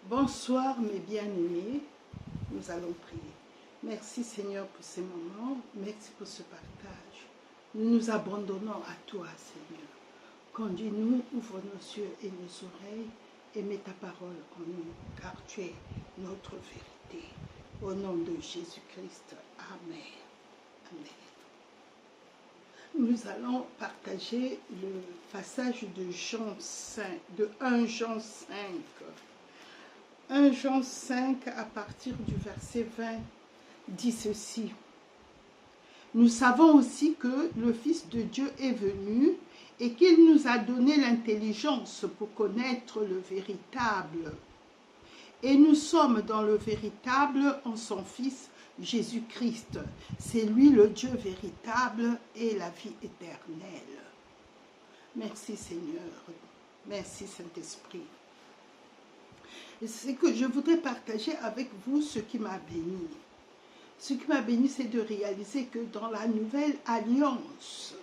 Bonsoir mes bien-aimés, nous allons prier. Merci Seigneur pour ces moments, merci pour ce partage. Nous nous abandonnons à toi Seigneur. Conduis-nous, ouvre nos yeux et nos oreilles et mets ta parole en nous, car tu es notre vérité. Au nom de Jésus-Christ, Amen. Amen. Nous allons partager le passage de Jean 5, de 1 Jean 5. 1 Jean 5 à partir du verset 20 dit ceci. Nous savons aussi que le Fils de Dieu est venu et qu'il nous a donné l'intelligence pour connaître le véritable. Et nous sommes dans le véritable en son Fils Jésus-Christ. C'est lui le Dieu véritable et la vie éternelle. Merci Seigneur. Merci Saint-Esprit. C'est que je voudrais partager avec vous ce qui m'a béni. Ce qui m'a béni, c'est de réaliser que dans la nouvelle alliance,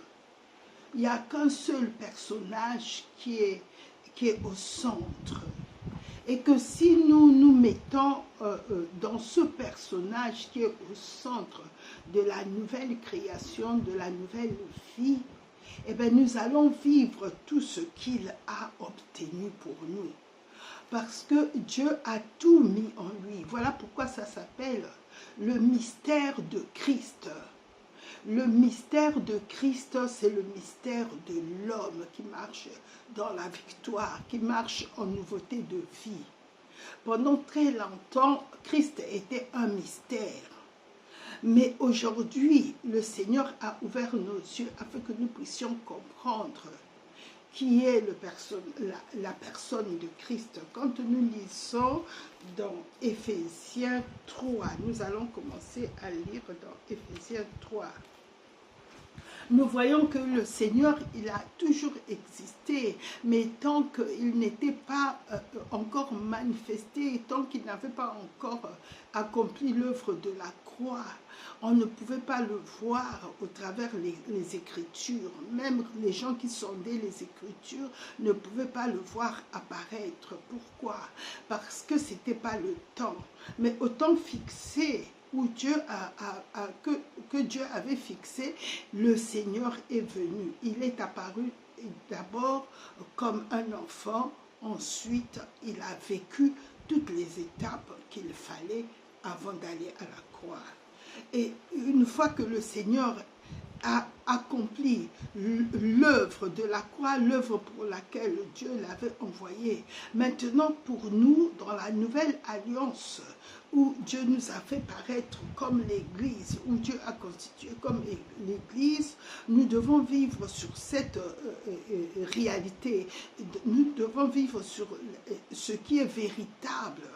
il n'y a qu'un seul personnage qui est au centre. Et que si nous nous mettons dans ce personnage qui est au centre de la nouvelle création, de la nouvelle vie, eh bien, nous allons vivre tout ce qu'il a obtenu pour nous. Parce que Dieu a tout mis en lui. Voilà pourquoi ça s'appelle le mystère de Christ. Le mystère de Christ, c'est le mystère de l'homme qui marche dans la victoire, qui marche en nouveauté de vie. Pendant très longtemps, Christ était un mystère. Mais aujourd'hui, le Seigneur a ouvert nos yeux afin que nous puissions comprendre qui est la personne de Christ. Quand nous lisons dans Éphésiens 3, nous allons commencer à lire dans Éphésiens 3. Nous voyons que le Seigneur, il a toujours existé, mais tant qu'il n'était pas encore manifesté, tant qu'il n'avait pas encore accompli l'œuvre de la croix, on ne pouvait pas le voir au travers les Écritures. Même les gens qui sondaient les Écritures ne pouvaient pas le voir apparaître. Pourquoi? Parce que ce n'était pas le temps. Mais au temps fixé, où que Dieu avait fixé, le Seigneur est venu. Il est apparu d'abord comme un enfant, ensuite il a vécu toutes les étapes qu'il fallait avant d'aller à la croix. Et une fois que le Seigneur a accompli l'œuvre de la croix, l'œuvre pour laquelle Dieu l'avait envoyé. Maintenant, pour nous, dans la nouvelle alliance, où Dieu nous a fait paraître comme l'Église, où Dieu a constitué comme l'Église, nous devons vivre sur cette réalité. Nous devons vivre sur ce qui est véritable.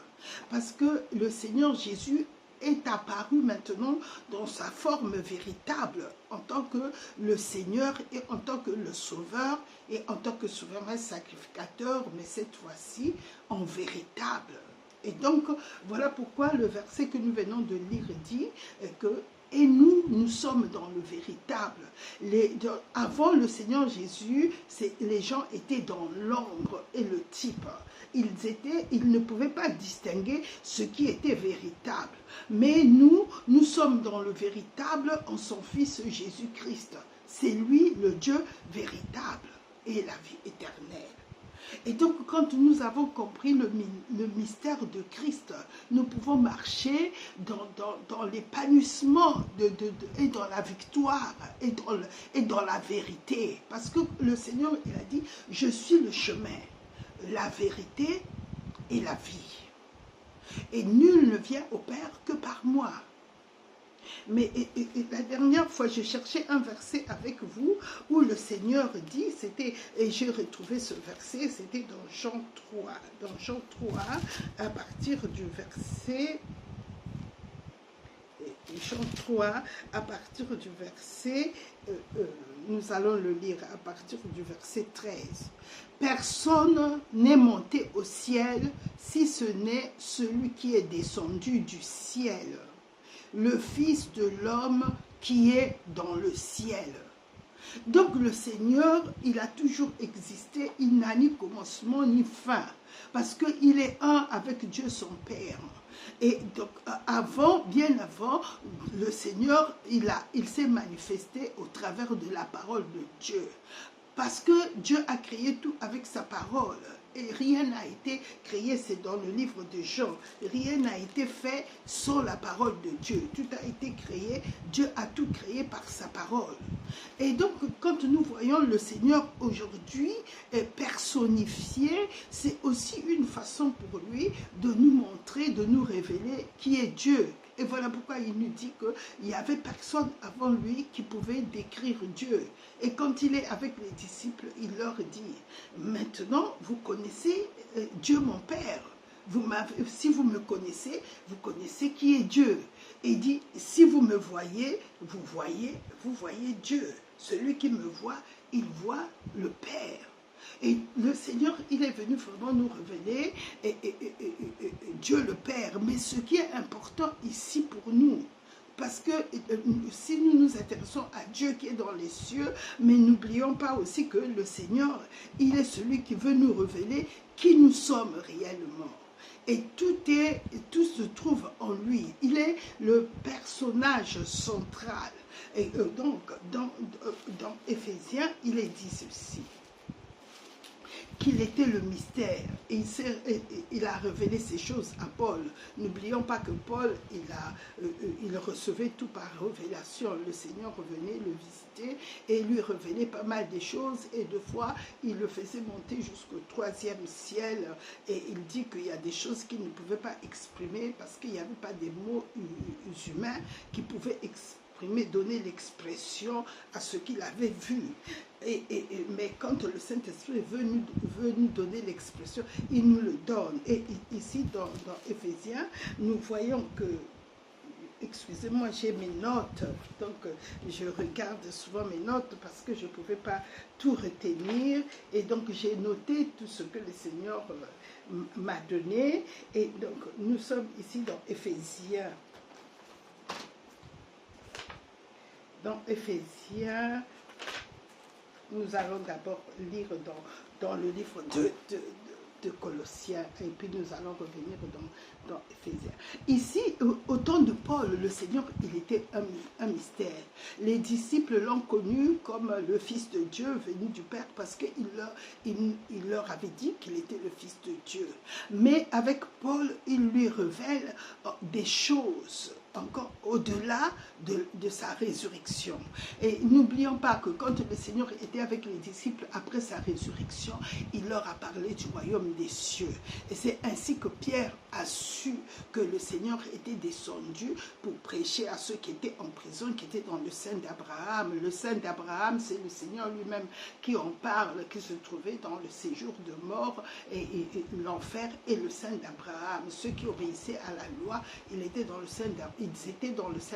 Parce que le Seigneur Jésus est apparu maintenant dans sa forme véritable en tant que le Seigneur et en tant que le Sauveur et en tant que souverain sacrificateur, mais cette fois-ci en véritable. Et donc, voilà pourquoi le verset que nous venons de lire dit que « Et nous sommes dans le véritable ». Avant le Seigneur Jésus, les gens étaient dans l'ombre et le type. Ils ne pouvaient pas distinguer ce qui était véritable. Mais nous sommes dans le véritable en son Fils Jésus-Christ. C'est lui le Dieu véritable et la vie éternelle. Et donc, quand nous avons compris le mystère de Christ, nous pouvons marcher dans l'épanouissement et dans la victoire et dans la vérité. Parce que le Seigneur, il a dit, je suis le chemin, la vérité et la vie. Et nul ne vient au Père que par moi. Mais la dernière fois, je cherchais un verset avec vous où le Seigneur dit, et j'ai retrouvé ce verset, c'était dans Jean 3. Dans Jean 3, à partir du verset... Jean 3, à partir du verset, nous allons le lire à partir du verset 13. Personne n'est monté au ciel si ce n'est celui qui est descendu du ciel, le Fils de l'homme qui est dans le ciel. Donc le Seigneur, il a toujours existé, il n'a ni commencement ni fin, parce qu'il est un avec Dieu son Père. Et donc avant, bien avant, le Seigneur, il s'est manifesté au travers de la parole de Dieu. Parce que Dieu a créé tout avec sa parole. Et rien n'a été créé, c'est dans le livre de Jean. Rien n'a été fait sans la parole de Dieu. Tout a été créé, Dieu a tout créé par sa parole. Et donc, quand nous voyons le Seigneur aujourd'hui personnifié, c'est aussi une façon pour lui de nous montrer, de nous révéler qui est Dieu. Et voilà pourquoi il nous dit qu'il n'y avait personne avant lui qui pouvait décrire Dieu. Et quand il est avec les disciples, il leur dit, maintenant vous connaissez Dieu mon Père. Si vous me connaissez, vous connaissez qui est Dieu. Et il dit, si vous me voyez, vous voyez Dieu. Celui qui me voit, il voit le Père. Et le Seigneur, il est venu vraiment nous révéler Dieu le Père. Mais ce qui est important ici pour nous, parce que si nous nous intéressons à Dieu qui est dans les cieux, mais n'oublions pas aussi que le Seigneur, il est celui qui veut nous révéler qui nous sommes réellement. Et tout se trouve en lui. Il est le personnage central. Et donc, dans Éphésiens, il est dit ceci, qu'il était le mystère. Et il a révélé ces choses à Paul. N'oublions pas que Paul, il recevait tout par révélation. Le Seigneur revenait le visiter et lui révélait pas mal de choses. Et deux fois, il le faisait monter jusqu'au 3e ciel. Et il dit qu'il y a des choses qu'il ne pouvait pas exprimer parce qu'il n'y avait pas des mots humains qui pouvaient exprimer, donner l'expression à ce qu'il avait vu. Mais quand le Saint-Esprit veut nous donner l'expression, il nous le donne. Et ici, dans Éphésiens, nous voyons que, excusez-moi, j'ai mes notes, donc je regarde souvent mes notes parce que je ne pouvais pas tout retenir. Et donc, j'ai noté tout ce que le Seigneur m'a donné. Et donc, nous sommes ici dans Éphésiens. Dans Éphésiens, nous allons d'abord lire dans le livre de Colossiens et puis nous allons revenir dans Éphésiens. Ici, au temps de Paul, le Seigneur, il était un mystère. Les disciples l'ont connu comme le Fils de Dieu venu du Père parce qu'il leur avait dit qu'il était le Fils de Dieu. Mais avec Paul, il lui révèle des choses encore au-delà de sa résurrection. Et n'oublions pas que quand le Seigneur était avec les disciples après sa résurrection, il leur a parlé du royaume des cieux. Et c'est ainsi que Pierre a su que le Seigneur était descendu pour prêcher à ceux qui étaient en prison, qui étaient dans le sein d'Abraham. Le sein d'Abraham, c'est le Seigneur lui-même qui en parle, qui se trouvait dans le séjour de mort et l'enfer et le sein d'Abraham. Ceux qui obéissaient à la loi, ils étaient dans le sein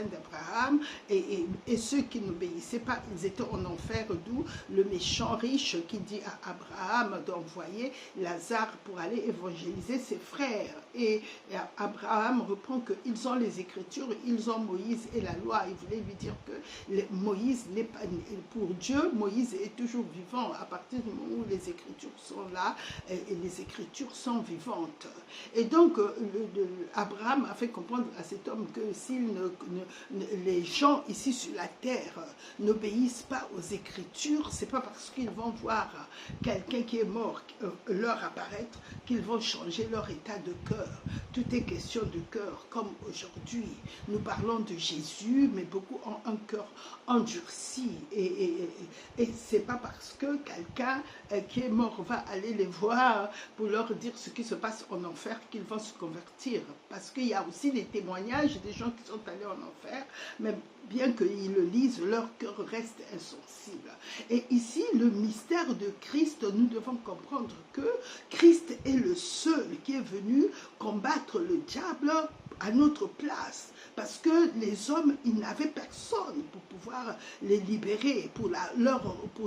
d'Abraham et ceux qui n'obéissaient pas, ils étaient en enfer, d'où le méchant riche qui dit à Abraham d'envoyer Lazare pour aller évangéliser ses frères. Et Abraham reprend qu'ils ont les Écritures, ils ont Moïse et la loi. Il voulait lui dire que Moïse n'est pas, pour Dieu, Moïse est toujours vivant à partir du moment où les Écritures sont là et les Écritures sont vivantes. Et donc, Abraham a fait comprendre à cet homme que si les gens ici sur la terre n'obéissent pas aux Écritures, c'est pas parce qu'ils vont voir quelqu'un qui est mort leur apparaître qu'ils vont changer leur état de cœur. Tout est question de cœur, comme aujourd'hui. Nous parlons de Jésus, mais beaucoup ont un cœur endurci. Et c'est pas parce que quelqu'un qui est mort va aller les voir pour leur dire ce qui se passe en enfer qu'ils vont se convertir. Parce qu'il y a aussi des témoignages des gens qui sont allés en enfer, mais bien qu'ils le lisent, leur cœur reste insensible. Et ici, le mystère de Christ, nous devons comprendre que Christ est le seul qui est venu combattre le diable à notre place. Parce que les hommes, ils n'avaient personne pour pouvoir les libérer, pour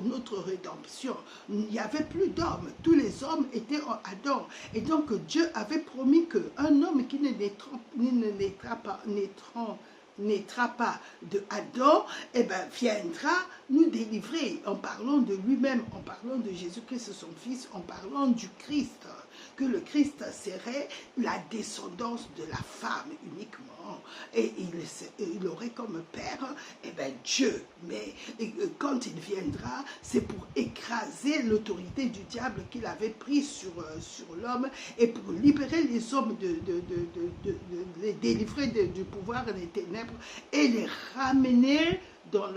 notre rédemption. Il n'y avait plus d'hommes. Tous les hommes étaient en Adam. Et donc Dieu avait promis qu'un homme qui ne naîtra pas, naîtra pas de Adam, eh bien, viendra nous délivrer en parlant de lui-même, en parlant de Jésus-Christ, son Fils, en parlant du Christ, que le Christ serait la descendance de la femme uniquement, et il aurait comme père Dieu. Mais quand il viendra, c'est pour écraser l'autorité du diable qu'il avait prise sur l'homme et pour libérer les hommes, les délivrer du pouvoir des ténèbres et les ramener dans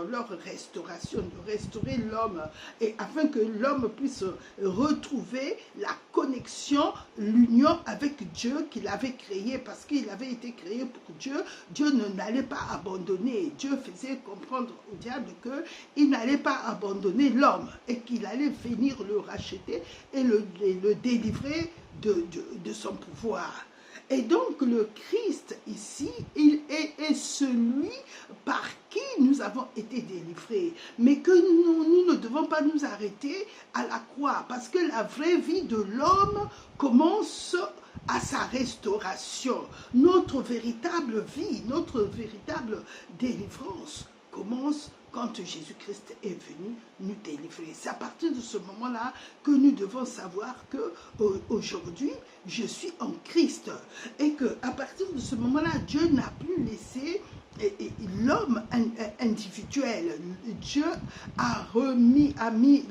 leur restauration, de restaurer l'homme, et afin que l'homme puisse retrouver la connexion, l'union avec Dieu qu'il avait créé, parce qu'il avait été créé pour Dieu. Dieu n'allait pas abandonner. Dieu faisait comprendre au diable qu'il n'allait pas abandonner l'homme et qu'il allait venir le racheter et le délivrer de son pouvoir. Et donc le Christ ici, il est celui par qui nous avons été délivrés. Mais que nous ne devons pas nous arrêter à la croix, parce que la vraie vie de l'homme commence à sa restauration. Notre véritable vie, notre véritable délivrance commence quand Jésus-Christ est venu nous délivrer. C'est à partir de ce moment-là que nous devons savoir que aujourd'hui, je suis en Christ. Et qu'à partir de ce moment-là, Dieu n'a plus laissé l'homme individuel. Dieu a mis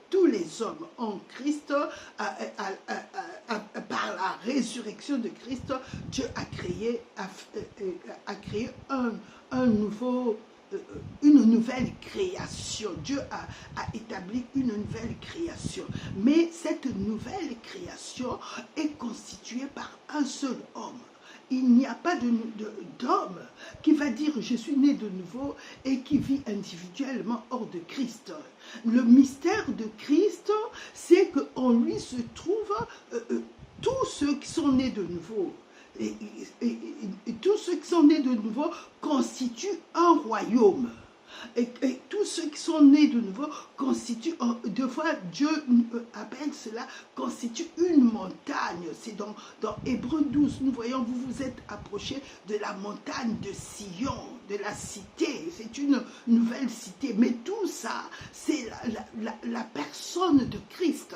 tous les hommes en Christ. Par la résurrection de Christ, Dieu a créé une nouvelle création. Dieu a établi une nouvelle création. Mais cette nouvelle création est constituée par un seul homme. Il n'y a pas d'homme qui va dire « je suis né de nouveau » et qui vit individuellement hors de Christ. Le mystère de Christ, c'est qu'en lui se trouvent tous ceux qui sont nés de nouveau. Et tous ceux qui sont nés de nouveau constituent un royaume. Et tous ceux qui sont nés de nouveau constituent, deux fois Dieu appelle cela, constitue une montagne. C'est dans Hébreux 12, nous voyons, vous vous êtes approchés de la montagne de Sion, de la cité. C'est une nouvelle cité. Mais tout ça, c'est la personne de Christ.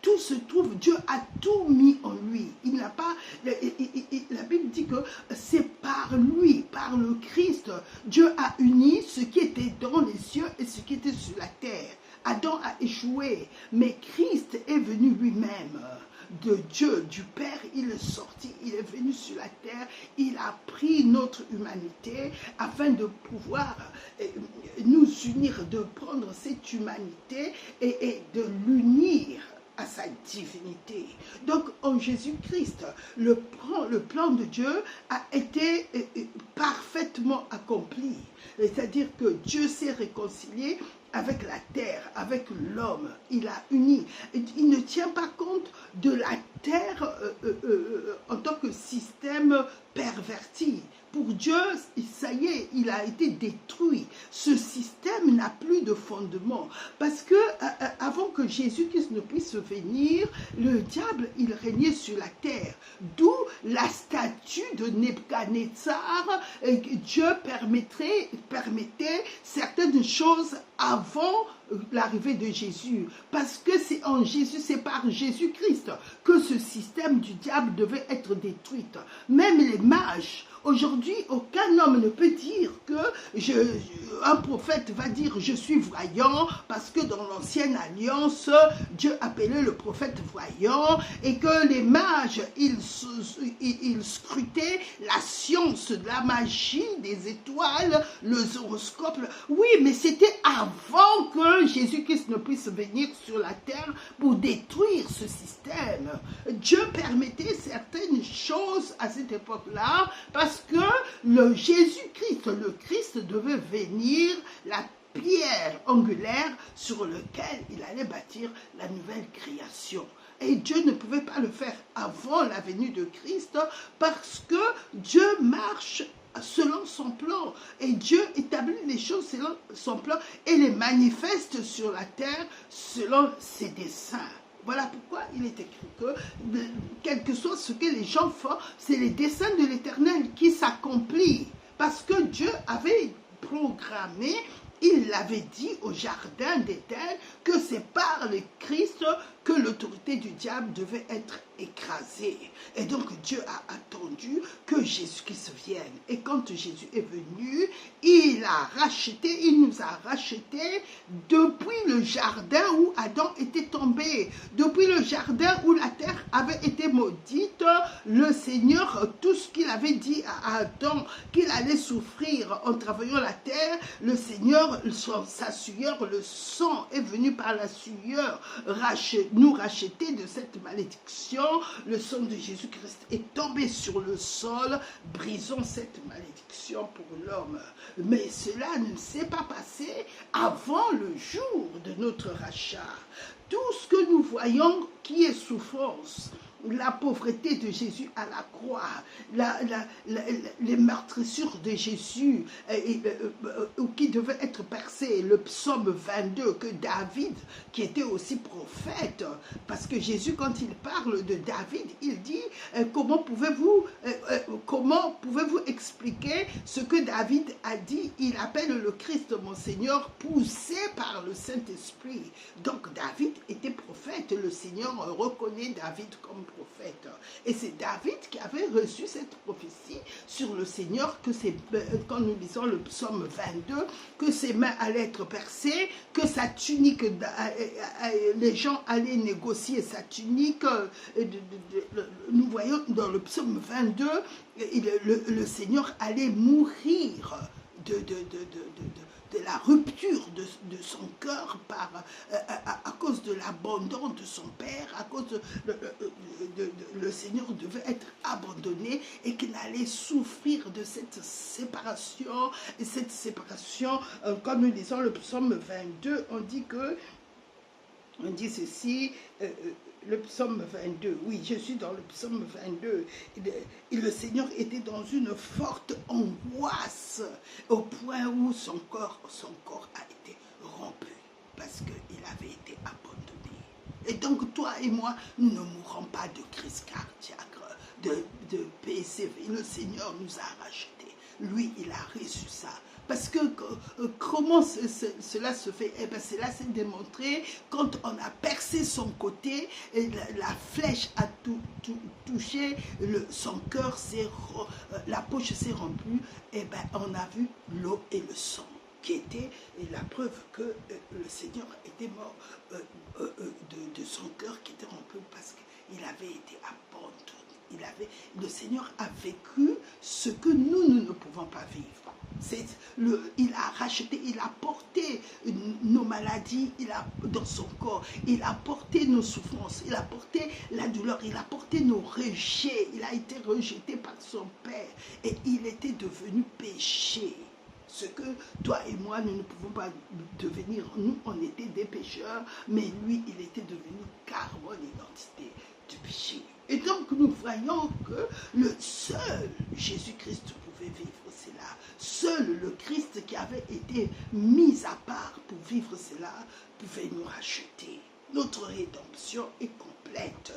Tout se trouve, Dieu a tout mis en lui. Il n'a pas, la Bible dit que c'est par lui, par le Christ, Dieu a uni ce qui était dans les cieux et ce qui était sur la terre. Adam a échoué, mais Christ est venu lui-même de Dieu, du Père. Il est sorti, il est venu sur la terre, il a pris notre humanité afin de pouvoir nous unir, de prendre cette humanité et de l'unir à sa divinité. Donc en Jésus-Christ, le plan de Dieu a été parfaitement accompli. C'est-à-dire que Dieu s'est réconcilié avec la terre, avec l'homme. Il a uni. Il ne tient pas compte de la terre en tant que système perverti. Pour Dieu, ça y est, il a été détruit. Ce système n'a plus de fondement. Parce que avant que Jésus-Christ ne puisse venir, le diable, il régnait sur la terre. D'où la statue de Nebuchadnezzar. Dieu permettait certaines choses avant l'arrivée de Jésus. Parce que c'est en Jésus, c'est par Jésus-Christ que ce système du diable devait être détruit. Même les mages. Aujourd'hui, aucun homme ne peut dire que un prophète va dire je suis voyant parce que dans l'ancienne alliance, Dieu appelait le prophète voyant et que les mages, ils scrutaient la science de la magie, des étoiles, les horoscopes. Oui, mais c'était avant que Jésus-Christ ne puisse venir sur la terre pour détruire ce système. Dieu permettait certaines choses à cette époque-là parce que le Jésus-Christ, le Christ devait venir, la pierre angulaire sur laquelle il allait bâtir la nouvelle création. Et Dieu ne pouvait pas le faire avant la venue de Christ parce que Dieu marche selon son plan. Et Dieu établit les choses selon son plan et les manifeste sur la terre selon ses desseins. Voilà pourquoi il est écrit que, quel que soit ce que les gens font, c'est les desseins de l'Éternel qui s'accomplissent. Parce que Dieu avait programmé, il l'avait dit au jardin d'Éden, que c'est par le Christ que l'autorité du diable devait être écrasée. Et donc Dieu a attendu que Jésus-Christ vienne. Et quand Jésus est venu, il nous a rachetés depuis le jardin où Adam était tombé, depuis le jardin où la terre avait été maudite. Le Seigneur, tout ce qu'il avait dit à Adam, qu'il allait souffrir en travaillant la terre, le Seigneur, sa sueur, le sang est venu par la sueur nous racheter de cette malédiction. Le sang de Jésus-Christ est tombé sur le sol, brisons cette malédiction pour l'homme. Mais cela ne s'est pas passé avant le jour de notre rachat. Tout ce que nous voyons qui est souffrance, la pauvreté de Jésus à la croix, les meurtrissures de Jésus qui devaient être percées, le psaume 22 que David, qui était aussi prophète, parce que Jésus, quand il parle de David, il dit comment pouvez-vous expliquer ce que David a dit? Il appelle le Christ mon Seigneur, poussé par le Saint-Esprit. Donc David était prophète, le Seigneur reconnaît David comme prophète. Et c'est David qui avait reçu cette prophétie sur le Seigneur, que c'est, quand nous lisons le psaume 22, que ses mains allaient être percées, que sa tunique, les gens allaient négocier sa tunique. Nous voyons dans le psaume 22, le Seigneur allait mourir de la rupture de son cœur à cause de l'abandon de son père, à cause le Seigneur devait être abandonné et qu'il allait souffrir de cette séparation. Et cette séparation, quand nous lisons le psaume 22, on dit ceci, le psaume 22, oui, je suis dans le psaume 22, et le Seigneur était dans une forte angoisse, au point où son corps a été rompu, parce qu'il avait été abandonné. Et donc, toi et moi, nous ne mourrons pas de crise cardiaque, de PCV. Le Seigneur nous a rachetés. Lui, il a reçu ça. Parce que comment cela se fait? Eh bien, cela s'est démontré quand on a percé son côté, et la flèche a touché son cœur, la poche s'est rompue, et bien, on a vu l'eau et le sang, qui était la preuve que le Seigneur était mort de son cœur qui était rompu parce qu'il avait été abandonné. Le Seigneur a vécu ce que nous ne pouvons pas vivre. Il a racheté, il a porté nos maladies dans son corps, il a porté nos souffrances, il a porté la douleur, il a porté nos rejets, il a été rejeté par son Père et il était devenu péché. Ce que toi et moi, nous ne pouvons pas devenir. Nous, on était des pécheurs, mais lui, il était devenu carrément l'identité du péché. Et donc, nous voyons que le seul Jésus-Christ pouvait vivre cela. Seul le Christ qui avait été mis à part pour vivre cela pouvait nous racheter. Notre rédemption est complète.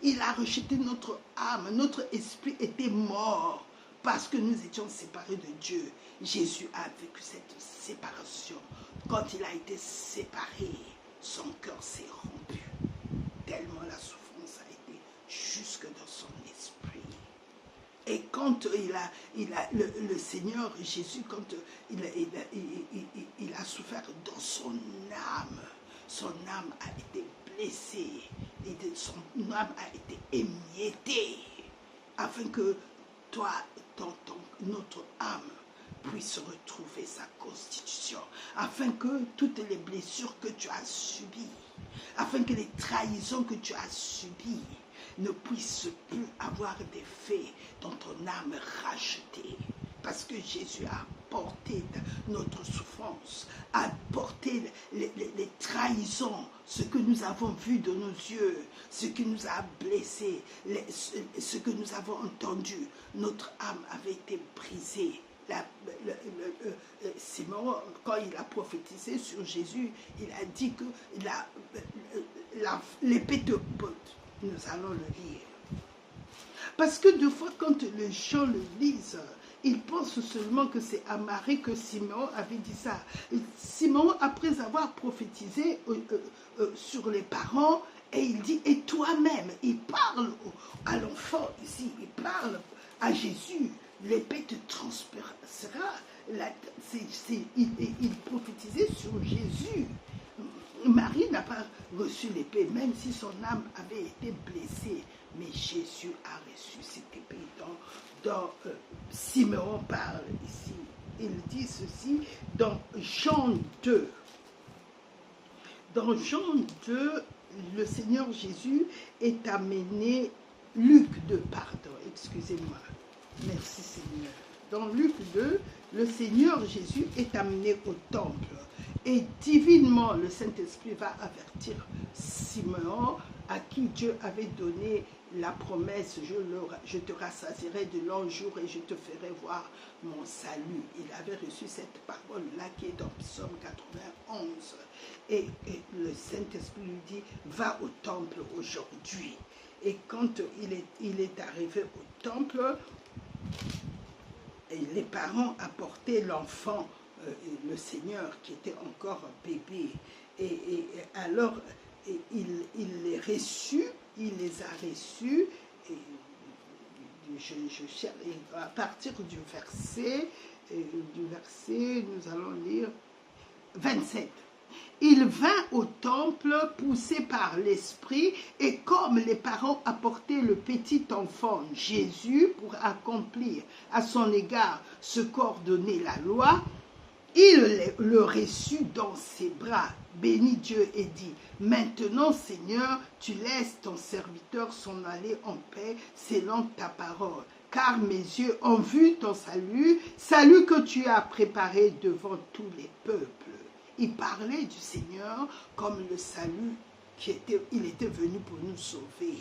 Il a racheté notre âme. Notre esprit était mort parce que nous étions séparés de Dieu. Jésus a vécu cette séparation. Quand il a été séparé, son cœur s'est rompu. Tellement la souffrance a été jusque dans son esprit. Et quand le Seigneur Jésus, quand il a souffert dans son âme a été blessée, et son âme a été émiettée, afin que toi, notre âme puisse retrouver sa constitution, afin que toutes les blessures que tu as subies, afin que les trahisons que tu as subies ne puissent plus avoir d'effet dans ton âme rachetée. Parce que Jésus a porté notre souffrance, a porté les trahisons, ce que nous avons vu de nos yeux, ce qui nous a blessés, ce que nous avons entendu. Notre âme avait été brisée. Simon, quand il a prophétisé sur Jésus, il a dit que l'épée te botte. Nous allons le lire. Parce que deux fois, quand les gens le lisent, ils pensent seulement que c'est à Marie que Simeon avait dit ça. Simeon, après avoir prophétisé sur les parents, et il dit, et toi-même, il parle à l'enfant ici, il parle à Jésus, l'épée te transpercera. Il prophétisait sur Jésus. Marie n'a pas reçu l'épée, même si son âme avait été blessée. Mais Jésus a reçu cette épée. Simeon parle ici. Il dit ceci dans Jean 2. Dans Jean 2, le Seigneur Jésus est amené, Luc 2, pardon, excusez-moi. Merci Seigneur. Dans Luc 2, le Seigneur Jésus est amené au temple. Et divinement, le Saint-Esprit va avertir Simeon, à qui Dieu avait donné la promesse, je te rassasierai de longs jours et je te ferai voir mon salut. Il avait reçu cette parole-là qui est dans Psaume 91. Et le Saint-Esprit lui dit, va au temple aujourd'hui. Et quand il est arrivé au temple, les parents apportaient l'enfant, le Seigneur qui était encore un bébé. Et alors, il les reçut, il les a reçus. Et je cherche, à partir du verset, nous allons lire 27. Il vint au temple poussé par l'Esprit, et comme les parents apportaient le petit enfant Jésus pour accomplir à son égard ce qu'ordonnait la loi, il le reçut dans ses bras, bénit Dieu et dit, maintenant Seigneur, tu laisses ton serviteur s'en aller en paix selon ta parole, car mes yeux ont vu ton salut, salut que tu as préparé devant tous les peuples. Il parlait du Seigneur comme le salut il était venu pour nous sauver.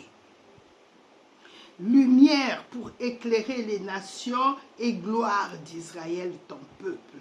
Lumière pour éclairer les nations et gloire d'Israël, ton peuple.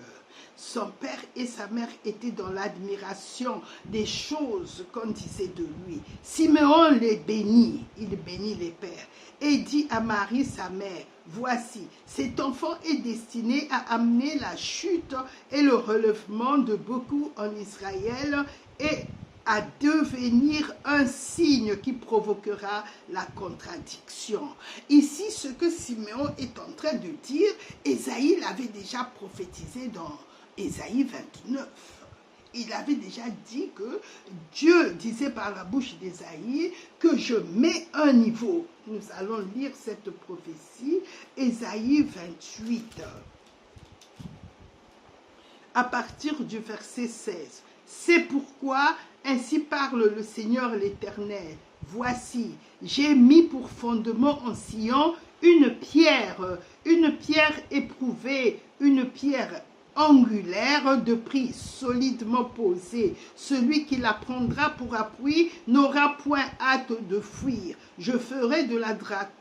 Son père et sa mère étaient dans l'admiration des choses qu'on disait de lui. Simeon les bénit, il bénit les pères, et dit à Marie sa mère, voici, cet enfant est destiné à amener la chute et le relèvement de beaucoup en Israël et à devenir un signe qui provoquera la contradiction. Ici, ce que Simeon est en train de dire, Ésaïe l'avait déjà prophétisé dans Ésaïe 29. Il avait déjà dit que Dieu disait par la bouche d'Ésaïe que je mets un niveau. Nous allons lire cette prophétie, Ésaïe 28, à partir du verset 16. C'est pourquoi ainsi parle le Seigneur l'Éternel. Voici, j'ai mis pour fondement en Sion une pierre éprouvée, une pierre angulaire de prix solidement posée. Celui qui la prendra pour appui n'aura point hâte de fuir. Je ferai de la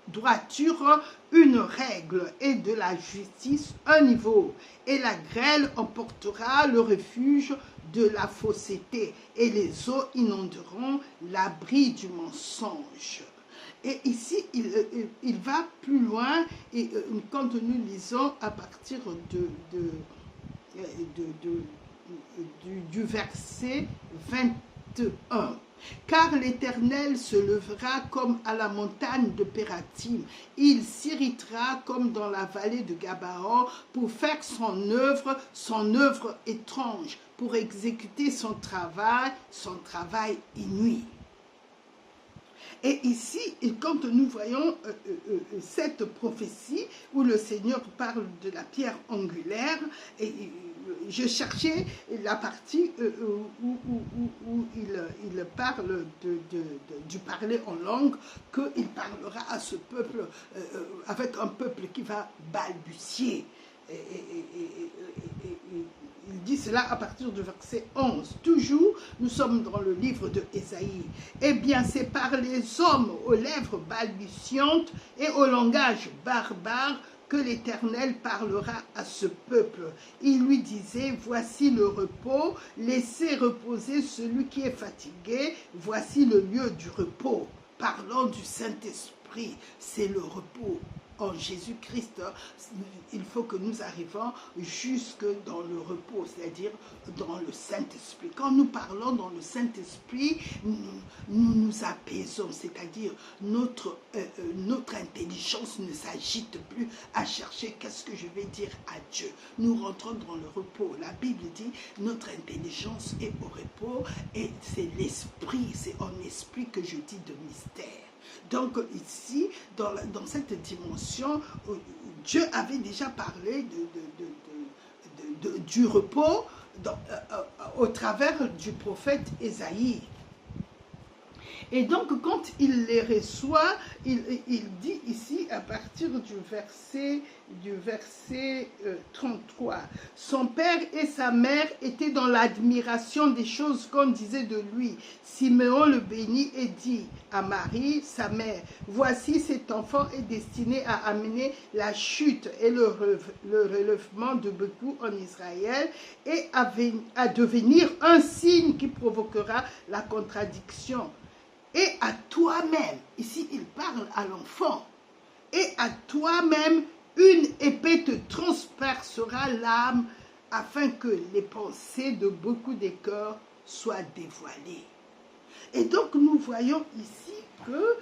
droiture une règle et de la justice un niveau. Et la grêle emportera le refuge de la fausseté et les eaux inonderont l'abri du mensonge. Et ici, il va plus loin et quand nous lisons à partir du verset 21. Car l'Éternel se levera comme à la montagne de Pératim. Il s'irritera comme dans la vallée de Gabaon pour faire son œuvre étrange, pour exécuter son travail inouï. Et ici, quand nous voyons cette prophétie où le Seigneur parle de la pierre angulaire, et je cherchais la partie où il parle du parler en langue, qu'il parlera à ce peuple, avec un peuple qui va balbutier. Il dit cela à partir du verset 11. Toujours, nous sommes dans le livre de Ésaïe. Eh bien, c'est par les hommes aux lèvres balbutiantes et au langage barbare que l'Éternel parlera à ce peuple. Il lui disait, voici le repos, laissez reposer celui qui est fatigué, voici le lieu du repos. Parlant du Saint-Esprit, c'est le repos. En Jésus-Christ, il faut que nous arrivions jusque dans le repos, c'est-à-dire dans le Saint-Esprit. Quand nous parlons dans le Saint-Esprit, nous nous apaisons, c'est-à-dire notre intelligence ne s'agite plus à chercher qu'est-ce que je vais dire à Dieu. Nous rentrons dans le repos. La Bible dit notre intelligence est au repos et c'est l'esprit, c'est en esprit que je dis de mystère. Donc ici, dans cette dimension, Dieu avait déjà parlé du repos au travers du prophète Ésaïe. Et donc, quand il les reçoit, il dit ici, à partir du verset 33, « Son père et sa mère étaient dans l'admiration des choses qu'on disait de lui. Siméon le bénit et dit à Marie, sa mère, « Voici cet enfant est destiné à amener la chute et le relèvement de beaucoup en Israël et à devenir un signe qui provoquera la contradiction. » Et à toi-même, ici il parle à l'enfant, et à toi-même une épée te transpercera l'âme afin que les pensées de beaucoup des cœurs soient dévoilées. Et donc nous voyons ici que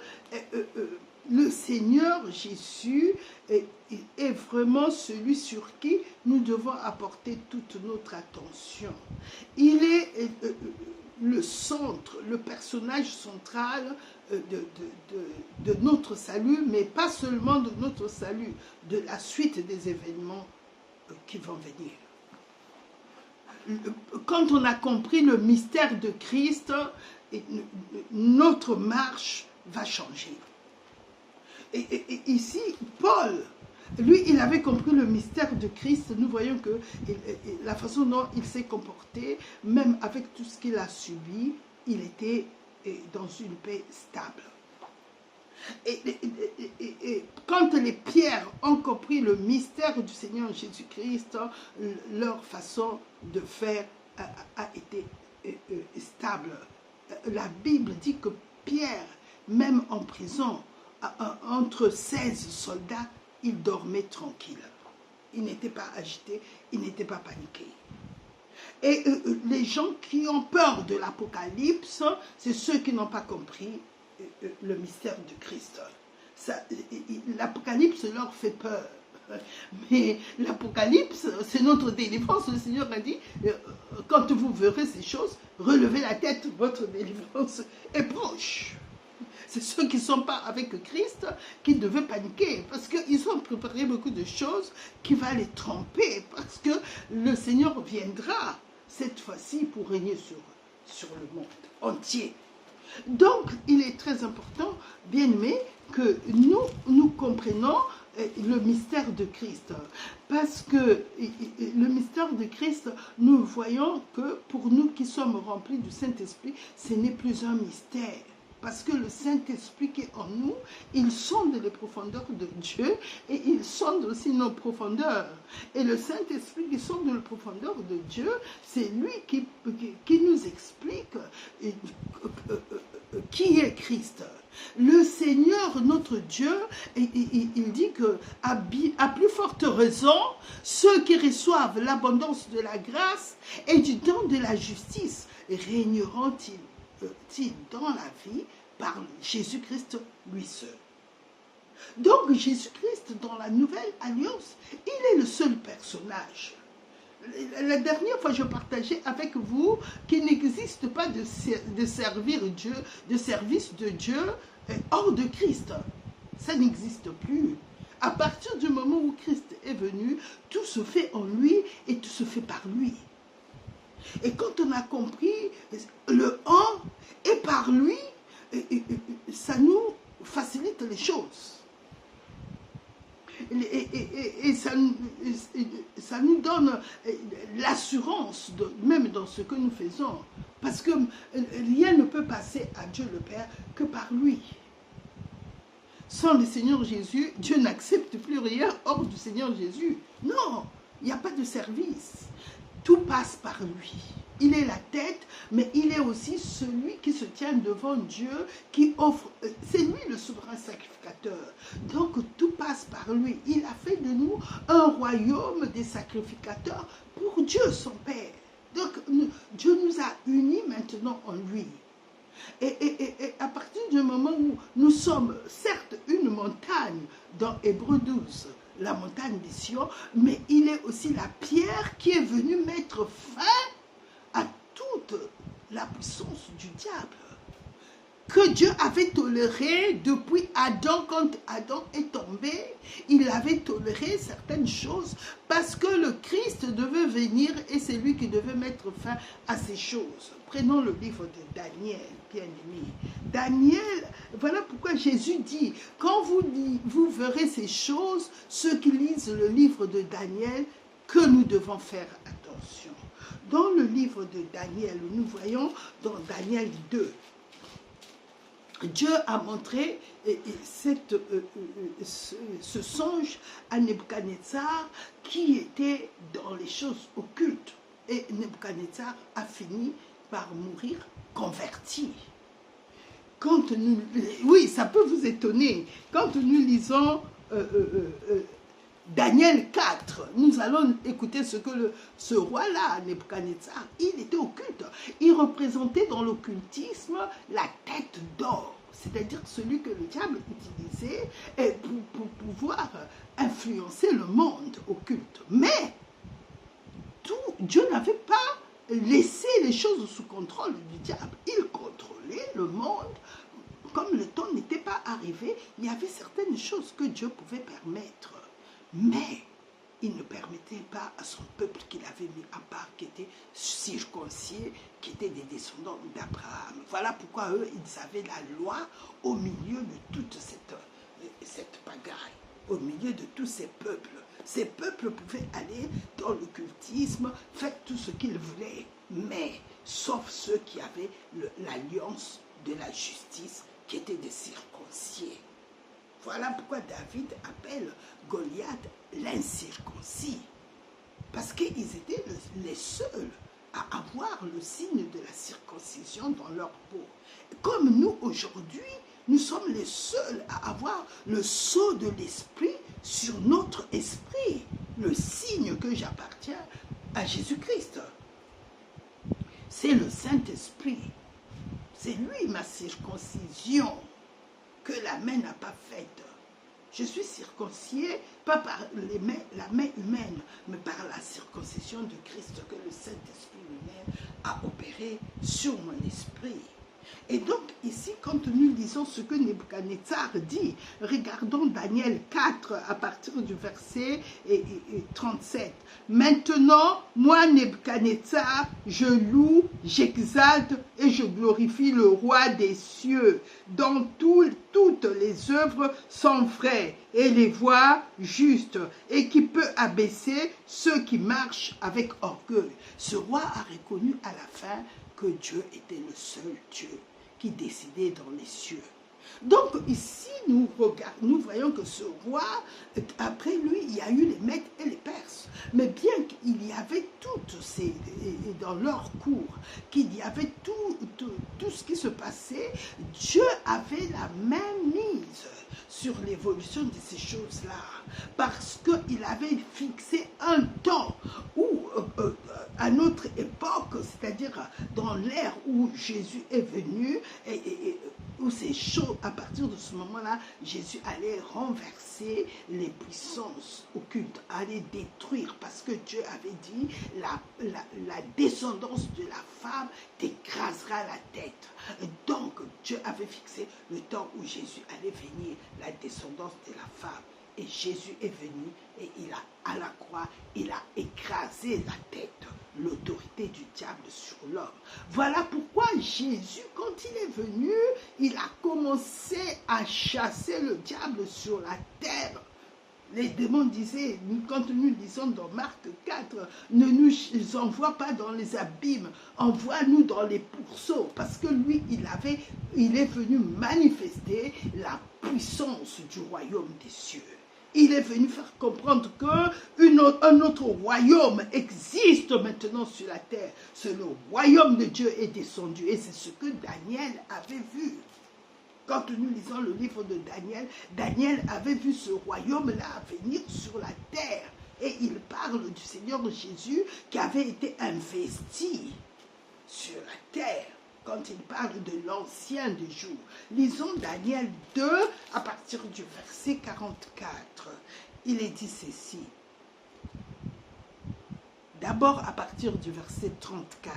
le Seigneur Jésus est vraiment celui sur qui nous devons apporter toute notre attention. Il est le centre, le personnage central de notre salut, mais pas seulement de notre salut, de la suite des événements qui vont venir. Quand on a compris le mystère de Christ, notre marche va changer. Et ici, Paul, lui, il avait compris le mystère de Christ. Nous voyons que la façon dont il s'est comporté, même avec tout ce qu'il a subi, il était dans une paix stable. Et quand les pierres ont compris le mystère du Seigneur Jésus-Christ, leur façon de faire a été stable. La Bible dit que Pierre, même en prison, entre 16 soldats, il dormait tranquille. Il n'était pas agité, il n'était pas paniqué. Et les gens qui ont peur de l'Apocalypse, c'est ceux qui n'ont pas compris le mystère de Christ. L'Apocalypse leur fait peur. Mais l'Apocalypse, c'est notre délivrance. Le Seigneur a dit, quand vous verrez ces choses, relevez la tête, votre délivrance est proche. C'est ceux qui ne sont pas avec Christ qui devaient paniquer parce qu'ils ont préparé beaucoup de choses qui vont les tromper parce que le Seigneur viendra cette fois-ci pour régner sur le monde entier. Donc, il est très important, bien-aimés, que nous comprenions le mystère de Christ. Parce que le mystère de Christ, nous voyons que pour nous qui sommes remplis du Saint-Esprit, ce n'est plus un mystère. Parce que le Saint-Esprit qui est en nous, il sonde les profondeurs de Dieu et il sonde aussi nos profondeurs. Et le Saint-Esprit qui sonde les profondeurs de Dieu, c'est lui qui nous explique qui est Christ. Le Seigneur, notre Dieu, il dit que à plus forte raison, ceux qui reçoivent l'abondance de la grâce et du don de la justice régneront-ils dans la vie par Jésus-Christ lui seul. Donc Jésus-Christ dans la nouvelle alliance, il est le seul personnage. La dernière fois, je partageais avec vous qu'il n'existe pas de servir Dieu, de service de Dieu hors de Christ. Ça n'existe plus. À partir du moment où Christ est venu, tout se fait en lui et tout se fait par lui. Et quand on a compris le en et par lui, ça nous facilite les choses. Et ça nous donne l'assurance, même dans ce que nous faisons. Parce que rien ne peut passer à Dieu le Père que par lui. Sans le Seigneur Jésus, Dieu n'accepte plus rien hors du Seigneur Jésus. Non, il n'y a pas de service. Tout passe par lui. Il est la tête, mais il est aussi celui qui se tient devant Dieu, qui offre. C'est lui le souverain sacrificateur. Donc tout passe par lui. Il a fait de nous un royaume des sacrificateurs pour Dieu son Père. Donc Dieu nous a unis maintenant en lui. Et à partir du moment où nous sommes certes une montagne dans Hébreux 12, la montagne des Sion, mais il est aussi la pierre qui est venue mettre fin à toute la puissance du diable que Dieu avait toléré depuis Adam. Quand Adam est tombé, il avait toléré certaines choses parce que le Christ devait venir et c'est lui qui devait mettre fin à ces choses. Prenons le livre de Daniel, bien-aimé. Daniel, voilà pourquoi Jésus dit, quand vous verrez ces choses, ceux qui lisent le livre de Daniel, que nous devons faire attention. Dans le livre de Daniel, nous voyons dans Daniel 2, Dieu a montré ce songe à Nebuchadnezzar qui était dans les choses occultes. Et Nebuchadnezzar a fini par mourir converti. Oui, ça peut vous étonner. Quand nous lisons Daniel 4, nous allons écouter ce que ce roi-là, Nebuchadnezzar, il était occulte. Il représentait dans l'occultisme la tête d'or, c'est-à-dire celui que le diable utilisait pour pouvoir influencer le monde occulte. Mais Dieu n'avait pas laissé les choses sous contrôle du diable. Il contrôlait le monde. Comme le temps n'était pas arrivé, il y avait certaines choses que Dieu pouvait permettre. Mais il ne permettait pas à son peuple qu'il avait mis à part, qui était circoncis, qui étaient des descendants d'Abraham. Voilà pourquoi eux, ils avaient la loi au milieu de toute cette pagaille, au milieu de tous ces peuples. Ces peuples pouvaient aller dans l'occultisme, faire tout ce qu'ils voulaient, mais sauf ceux qui avaient l'alliance de la justice, qui étaient des circoncis. Voilà pourquoi David appelle Goliath l'incirconcis. Parce qu'ils étaient les seuls à avoir le signe de la circoncision dans leur peau. Comme nous aujourd'hui, nous sommes les seuls à avoir le sceau de l'esprit sur notre esprit. Le signe que j'appartiens à Jésus-Christ. C'est le Saint-Esprit. C'est lui ma circoncision que la main n'a pas faite. Je suis circoncisé, pas par la main humaine, mais par la circoncision de Christ que le Saint-Esprit lui-même a opéré sur mon esprit. Et donc ici, quand nous lisons ce que Nebuchadnezzar dit, regardons Daniel 4 à partir du verset 37. Maintenant, moi Nebuchadnezzar, je loue, j'exalte et je glorifie le roi des cieux, dont toutes les œuvres sont vraies et les voies justes, et qui peut abaisser ceux qui marchent avec orgueil. Ce roi a reconnu à la fin que Dieu était le seul Dieu qui décidait dans les cieux. Donc ici, nous voyons que ce roi, après lui, il y a eu les Mèdes et les Perses. Mais bien qu'il y avait toutes ces, dans leur cours, qu'il y avait tout ce qui se passait, Dieu avait la main mise sur l'évolution de ces choses-là. Parce qu'il avait fixé un temps où, à notre époque, c'est-à-dire dans l'ère où Jésus est venu, où c'est chaud, à partir de ce moment-là, Jésus allait renverser les puissances occultes, allait détruire, parce que Dieu avait dit, la descendance de la femme t'écrasera la tête. Donc, Dieu avait fixé le temps où Jésus allait venir, la descendance de la femme. Et Jésus est venu et à la croix, il a écrasé la tête, l'autorité du diable sur l'homme. Voilà pourquoi Jésus, quand il est venu, il a commencé à chasser le diable sur la terre. Les démons disaient, quand nous lisons dans Marc 4, ne nous envoie pas dans les abîmes, envoie-nous dans les pourceaux, parce que lui, il est venu manifester la puissance du royaume des cieux. Il est venu faire comprendre qu'un autre royaume existe maintenant sur la terre. C'est le royaume de Dieu est descendu, et c'est ce que Daniel avait vu. Quand nous lisons le livre de Daniel, Daniel avait vu ce royaume-là venir sur la terre. Et il parle du Seigneur Jésus qui avait été investi sur la terre. Quand il parle de l'ancien des jours. Lisons Daniel 2 à partir du verset 44. Il est dit ceci. D'abord à partir du verset 34.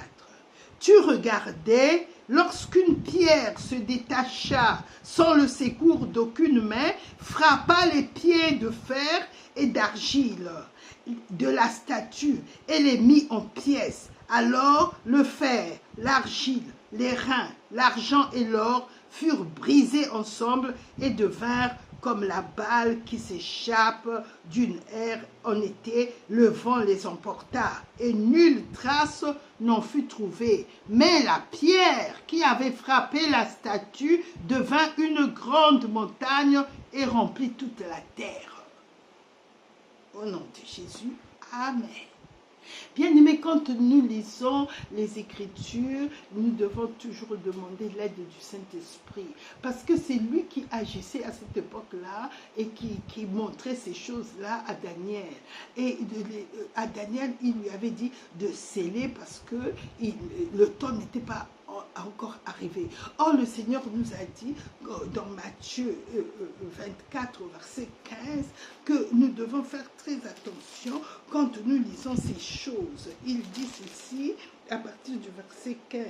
Tu regardais lorsqu'une pierre se détacha sans le secours d'aucune main, frappa les pieds de fer et d'argile de la statue et les mit en pièces. Alors le fer, l'argile, les reins, l'argent et l'or furent brisés ensemble et devinrent comme la balle qui s'échappe d'une aire en été, le vent les emporta, et nulle trace n'en fut trouvée. Mais la pierre qui avait frappé la statue devint une grande montagne et remplit toute la terre. Au nom de Jésus, Amen. Bien-aimés, quand nous lisons les Écritures, nous devons toujours demander l'aide du Saint-Esprit. Parce que c'est lui qui agissait à cette époque-là et qui montrait ces choses-là à Daniel. Et à Daniel, il lui avait dit de sceller parce que le temps n'était pas encore arrivé. Or, le Seigneur nous a dit dans Matthieu 24, verset 15, que nous devons faire très attention quand nous lisons ces choses. Il dit ceci à partir du verset 15.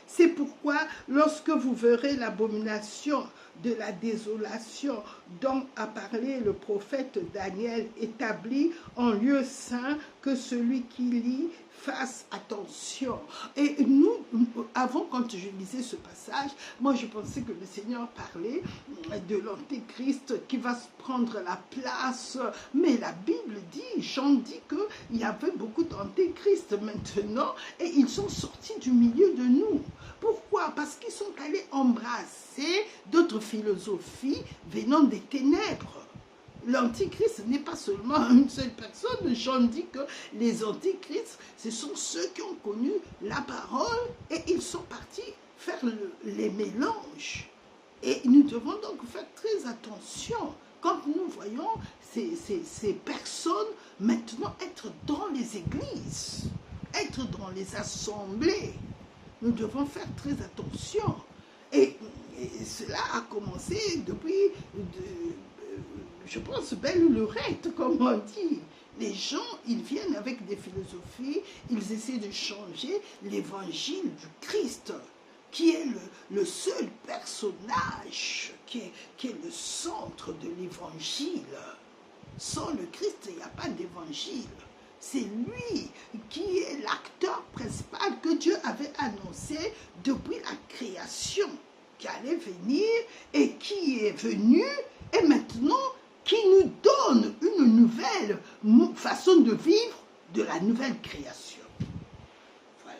C'est pourquoi, lorsque vous verrez l'abomination de la désolation dont a parlé le prophète Daniel établi en lieu saint, que celui qui lit fasse attention. Et nous, avant, quand je lisais ce passage, moi je pensais que le Seigneur parlait de l'Antéchrist qui va se prendre la place. Mais la Bible dit, Jean dit qu'il y avait beaucoup d'Antéchrist maintenant et ils sont sortis du milieu de nous. Pourquoi? Parce qu'ils sont allés embrasser d'autres philosophies venant des ténèbres. L'antichrist n'est pas seulement une seule personne. Jean dit que les antichrists, ce sont ceux qui ont connu la parole et ils sont partis faire les mélanges. Et nous devons donc faire très attention quand nous voyons ces personnes maintenant être dans les églises, être dans les assemblées. Nous devons faire très attention. Et cela a commencé depuis... je pense, belle lurette, comme on dit. Les gens, ils viennent avec des philosophies, ils essaient de changer l'évangile du Christ, qui est le seul personnage, qui est le centre de l'évangile. Sans le Christ, il n'y a pas d'évangile. C'est lui qui est l'acteur principal que Dieu avait annoncé depuis la création, qui allait venir et qui est venu, et maintenant, qui nous donne une nouvelle façon de vivre de la nouvelle création. Voilà.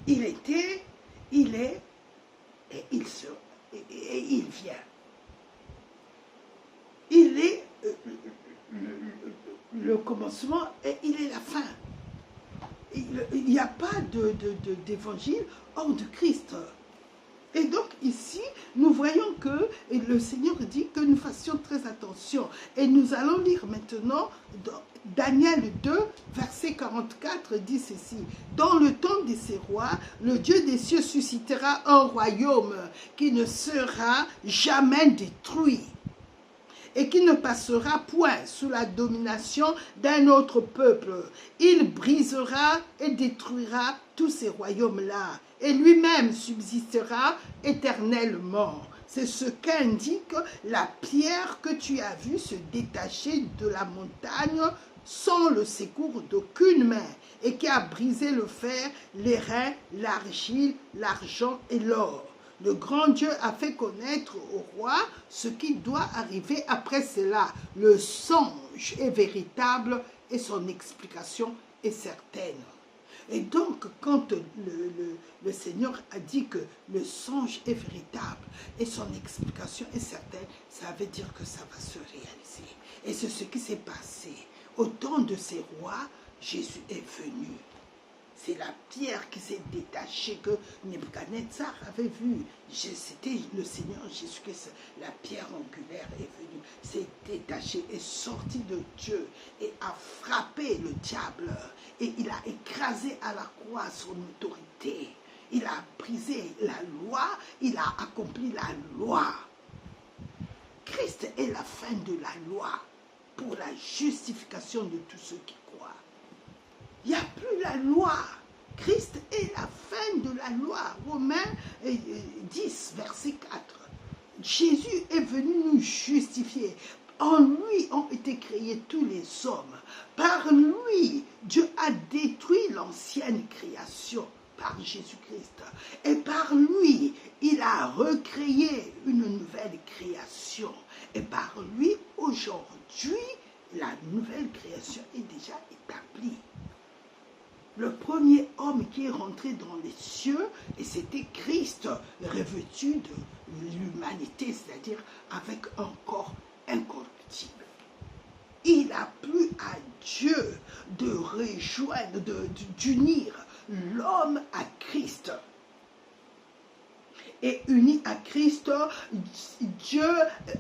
Il était, il est, et il sera, et il vient. Il est le commencement et il est la fin. Il n'y a pas d'évangile hors de Christ. Et donc ici, nous voyons que le Seigneur dit que nous fassions très attention. Et nous allons lire maintenant dans Daniel 2, verset 44, dit ceci. Dans le temps de ces rois, le Dieu des cieux suscitera un royaume qui ne sera jamais détruit et qui ne passera point sous la domination d'un autre peuple. Il brisera et détruira tous ces royaumes-là, et lui-même subsistera éternellement. C'est ce qu'indique la pierre que tu as vue se détacher de la montagne sans le secours d'aucune main, et qui a brisé le fer, les reins, l'argile, l'argent et l'or. Le grand Dieu a fait connaître au roi ce qui doit arriver après cela. Le songe est véritable et son explication est certaine. Et donc, quand le Seigneur a dit que le songe est véritable et son explication est certaine, ça veut dire que ça va se réaliser. Et c'est ce qui s'est passé. Au temps de ces rois, Jésus est venu. C'est la pierre qui s'est détachée que Nebuchadnezzar avait vue. C'était le Seigneur Jésus-Christ. La pierre angulaire est venue, s'est détachée, est sortie de Dieu et a frappé le diable. Et il a écrasé à la croix son autorité. Il a brisé la loi, il a accompli la loi. Christ est la fin de la loi pour la justification de tous ceux qui croient. Il n'y a plus la loi. Christ est la fin de la loi. Romains 10, verset 4. Jésus est venu nous justifier. En lui ont été créés tous les hommes. Par lui, Dieu a détruit l'ancienne création par Jésus-Christ. Et par lui, il a recréé une nouvelle création. Et par lui, aujourd'hui, la nouvelle création est déjà établie. Le premier homme qui est rentré dans les cieux, et c'était Christ, revêtu de l'humanité, c'est-à-dire avec un corps incorruptible. Il a plu à Dieu de rejoindre, d'unir l'homme à Christ. Et uni à Christ, Dieu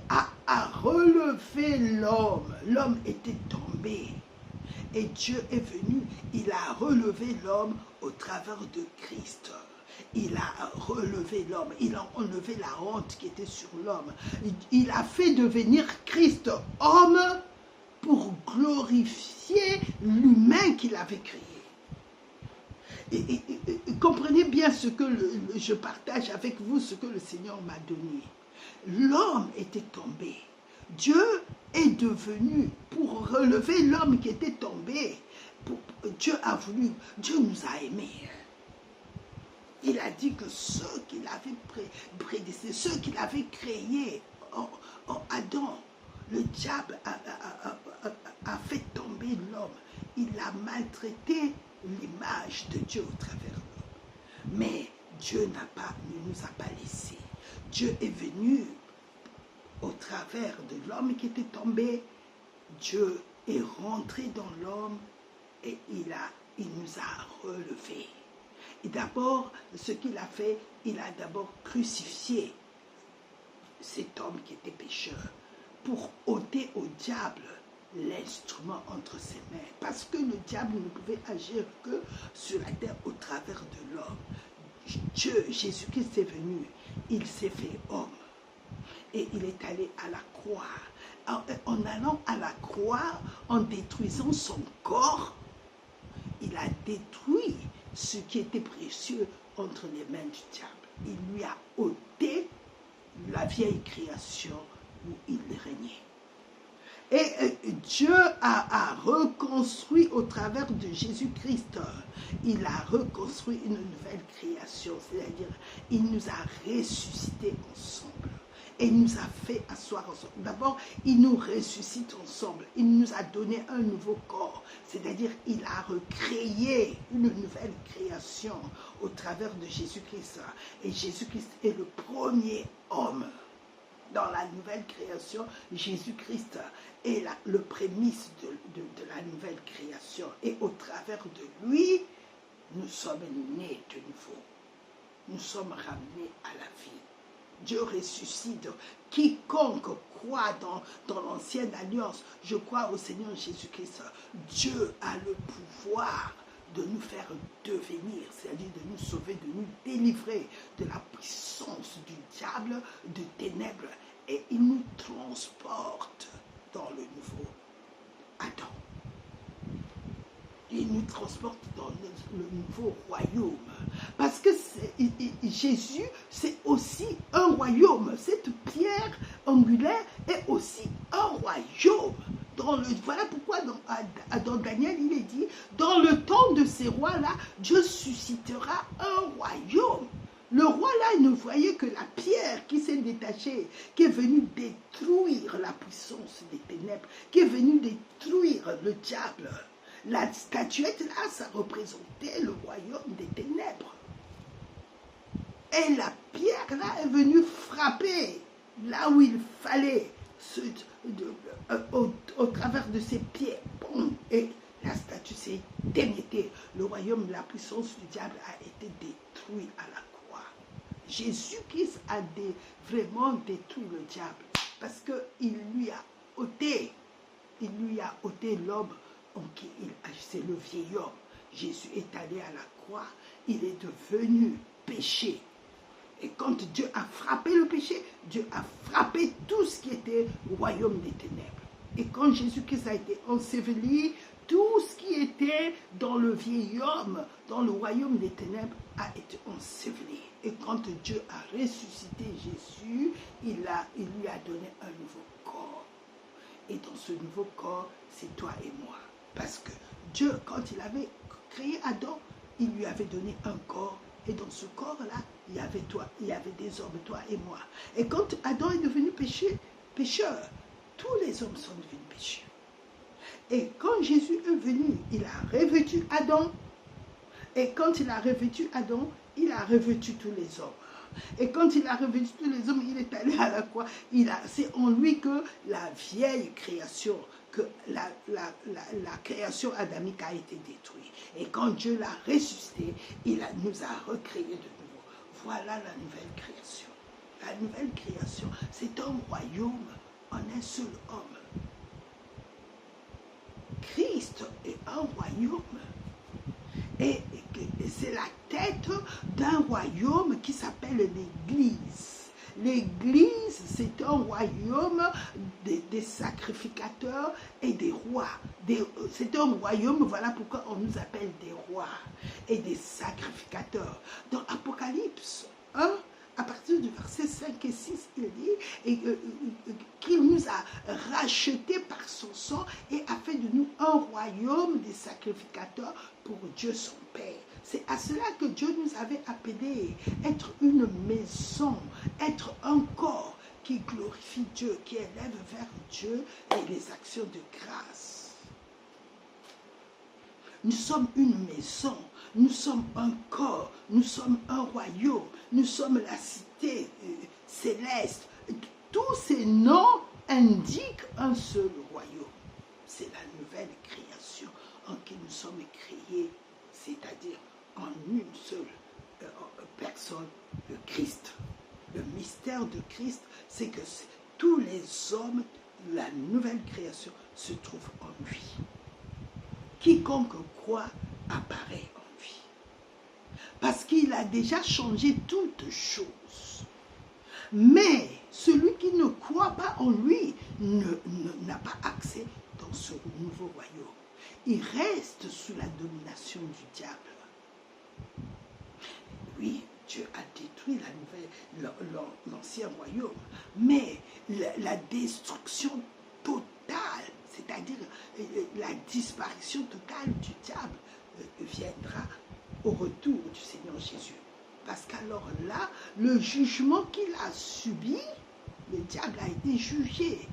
a relevé l'homme. L'homme était tombé. Et Dieu est venu, il a relevé l'homme au travers de Christ. Il a relevé l'homme, il a enlevé la honte qui était sur l'homme. Il a fait devenir Christ homme pour glorifier l'humain qu'il avait créé. Et comprenez bien ce que je partage avec vous, ce que le Seigneur m'a donné. L'homme était tombé. Dieu est devenu, pour relever l'homme qui était tombé, Dieu a voulu, Dieu nous a aimés. Il a dit que ceux qu'il avait prédestinés, ceux qu'il avait créés en Adam, le diable a fait tomber l'homme. Il a maltraité l'image de Dieu au travers de l'homme. Mais Dieu ne nous a pas laissés. Dieu est venu au travers de l'homme qui était tombé. Dieu est rentré dans l'homme et il nous a relevés. Et d'abord, ce qu'il a fait, il a d'abord crucifié cet homme qui était pécheur pour ôter au diable l'instrument entre ses mains. Parce que le diable ne pouvait agir que sur la terre au travers de l'homme. Dieu, Jésus-Christ est venu, il s'est fait homme. Et il est allé à la croix. En allant à la croix, en détruisant son corps, il a détruit ce qui était précieux entre les mains du diable. Il lui a ôté la vieille création où il régnait. Et Dieu a reconstruit au travers de Jésus-Christ, il a reconstruit une nouvelle création, c'est-à-dire il nous a ressuscités ensemble. Et il nous a fait asseoir ensemble. D'abord, il nous ressuscite ensemble. Il nous a donné un nouveau corps. C'est-à-dire, il a recréé une nouvelle création au travers de Jésus-Christ. Et Jésus-Christ est le premier homme. Dans la nouvelle création, Jésus-Christ est le prémisse de la nouvelle création. Et au travers de lui, nous sommes nés de nouveau. Nous sommes ramenés à la vie. Dieu ressuscite. Quiconque croit dans l'ancienne alliance, je crois au Seigneur Jésus-Christ. Dieu a le pouvoir de nous faire devenir, c'est-à-dire de nous sauver, de nous délivrer de la puissance du diable, de ténèbres. Et il nous transporte dans le nouveau Adam. Il nous transporte dans le nouveau royaume. Parce que Jésus, c'est aussi un royaume. Cette pierre angulaire est aussi un royaume. Voilà pourquoi dans Daniel, il est dit, dans le temps de ces rois-là, Dieu suscitera un royaume. Le roi là, il ne voyait que la pierre qui s'est détachée, qui est venue détruire la puissance des ténèbres, qui est venue détruire le diable. La statuette là, ça représentait le royaume des ténèbres. Et la pierre là est venue frapper là où il fallait, au travers de ses pieds. Boum, et la statue s'est émiettée. Le royaume de la puissance du diable a été détruit à la croix. Jésus-Christ a vraiment détruit le diable parce qu'il lui a ôté l'homme en qui il agissait, le vieil homme. Jésus est allé à la croix, il est devenu péché. Et quand Dieu a frappé le péché, Dieu a frappé tout ce qui était royaume des ténèbres. Et quand Jésus-Christ a été enseveli, tout ce qui était dans le vieil homme, dans le royaume des ténèbres, a été enseveli. Et quand Dieu a ressuscité Jésus, il lui a donné un nouveau corps. Et dans ce nouveau corps, c'est toi et moi. Parce que Dieu, quand il avait créé Adam, il lui avait donné un corps. Et dans ce corps-là, il y avait toi, il y avait des hommes, toi et moi. Et quand Adam est devenu pécheur, tous les hommes sont devenus pécheurs. Et quand Jésus est venu, il a revêtu Adam. Et quand il a revêtu Adam, il a revêtu tous les hommes. Et quand il a revêtu tous les hommes, il est allé à la croix. C'est en lui que la vieille création, que la création adamique a été détruite. Et quand Dieu l'a ressuscité, il nous a recréés de nouveau. Voilà la nouvelle création. La nouvelle création, c'est un royaume en un seul homme. Christ est un royaume. Et c'est la tête d'un royaume qui s'appelle l'Église. L'Église, c'est un royaume des sacrificateurs et des rois. C'est un royaume, voilà pourquoi on nous appelle des rois et des sacrificateurs. Dans Apocalypse 1, à partir du verset 5 et 6, il dit qu'il nous a rachetés par son sang et a fait de nous un royaume des sacrificateurs pour Dieu son Père. C'est à cela que Dieu nous avait appelés, être une maison, être un corps qui glorifie Dieu, qui élève vers Dieu et les actions de grâce. Nous sommes une maison, nous sommes un corps, nous sommes un royaume, nous sommes la cité céleste. Tous ces noms indiquent un seul royaume. C'est la nouvelle création en qui nous sommes créés, c'est-à-dire en une seule personne, le Christ. Le mystère de Christ, c'est que tous les hommes, la nouvelle création, se trouvent en lui. Quiconque croit apparaît en lui. Parce qu'il a déjà changé toutes choses. Mais celui qui ne croit pas en lui n'a pas accès dans ce nouveau royaume. Il reste sous la domination du diable. Oui, Dieu a détruit l'ancien royaume, mais la destruction totale, c'est-à-dire la disparition totale du diable viendra au retour du Seigneur Jésus. Parce qu'alors là, le jugement qu'il a subi, le diable a été jugé.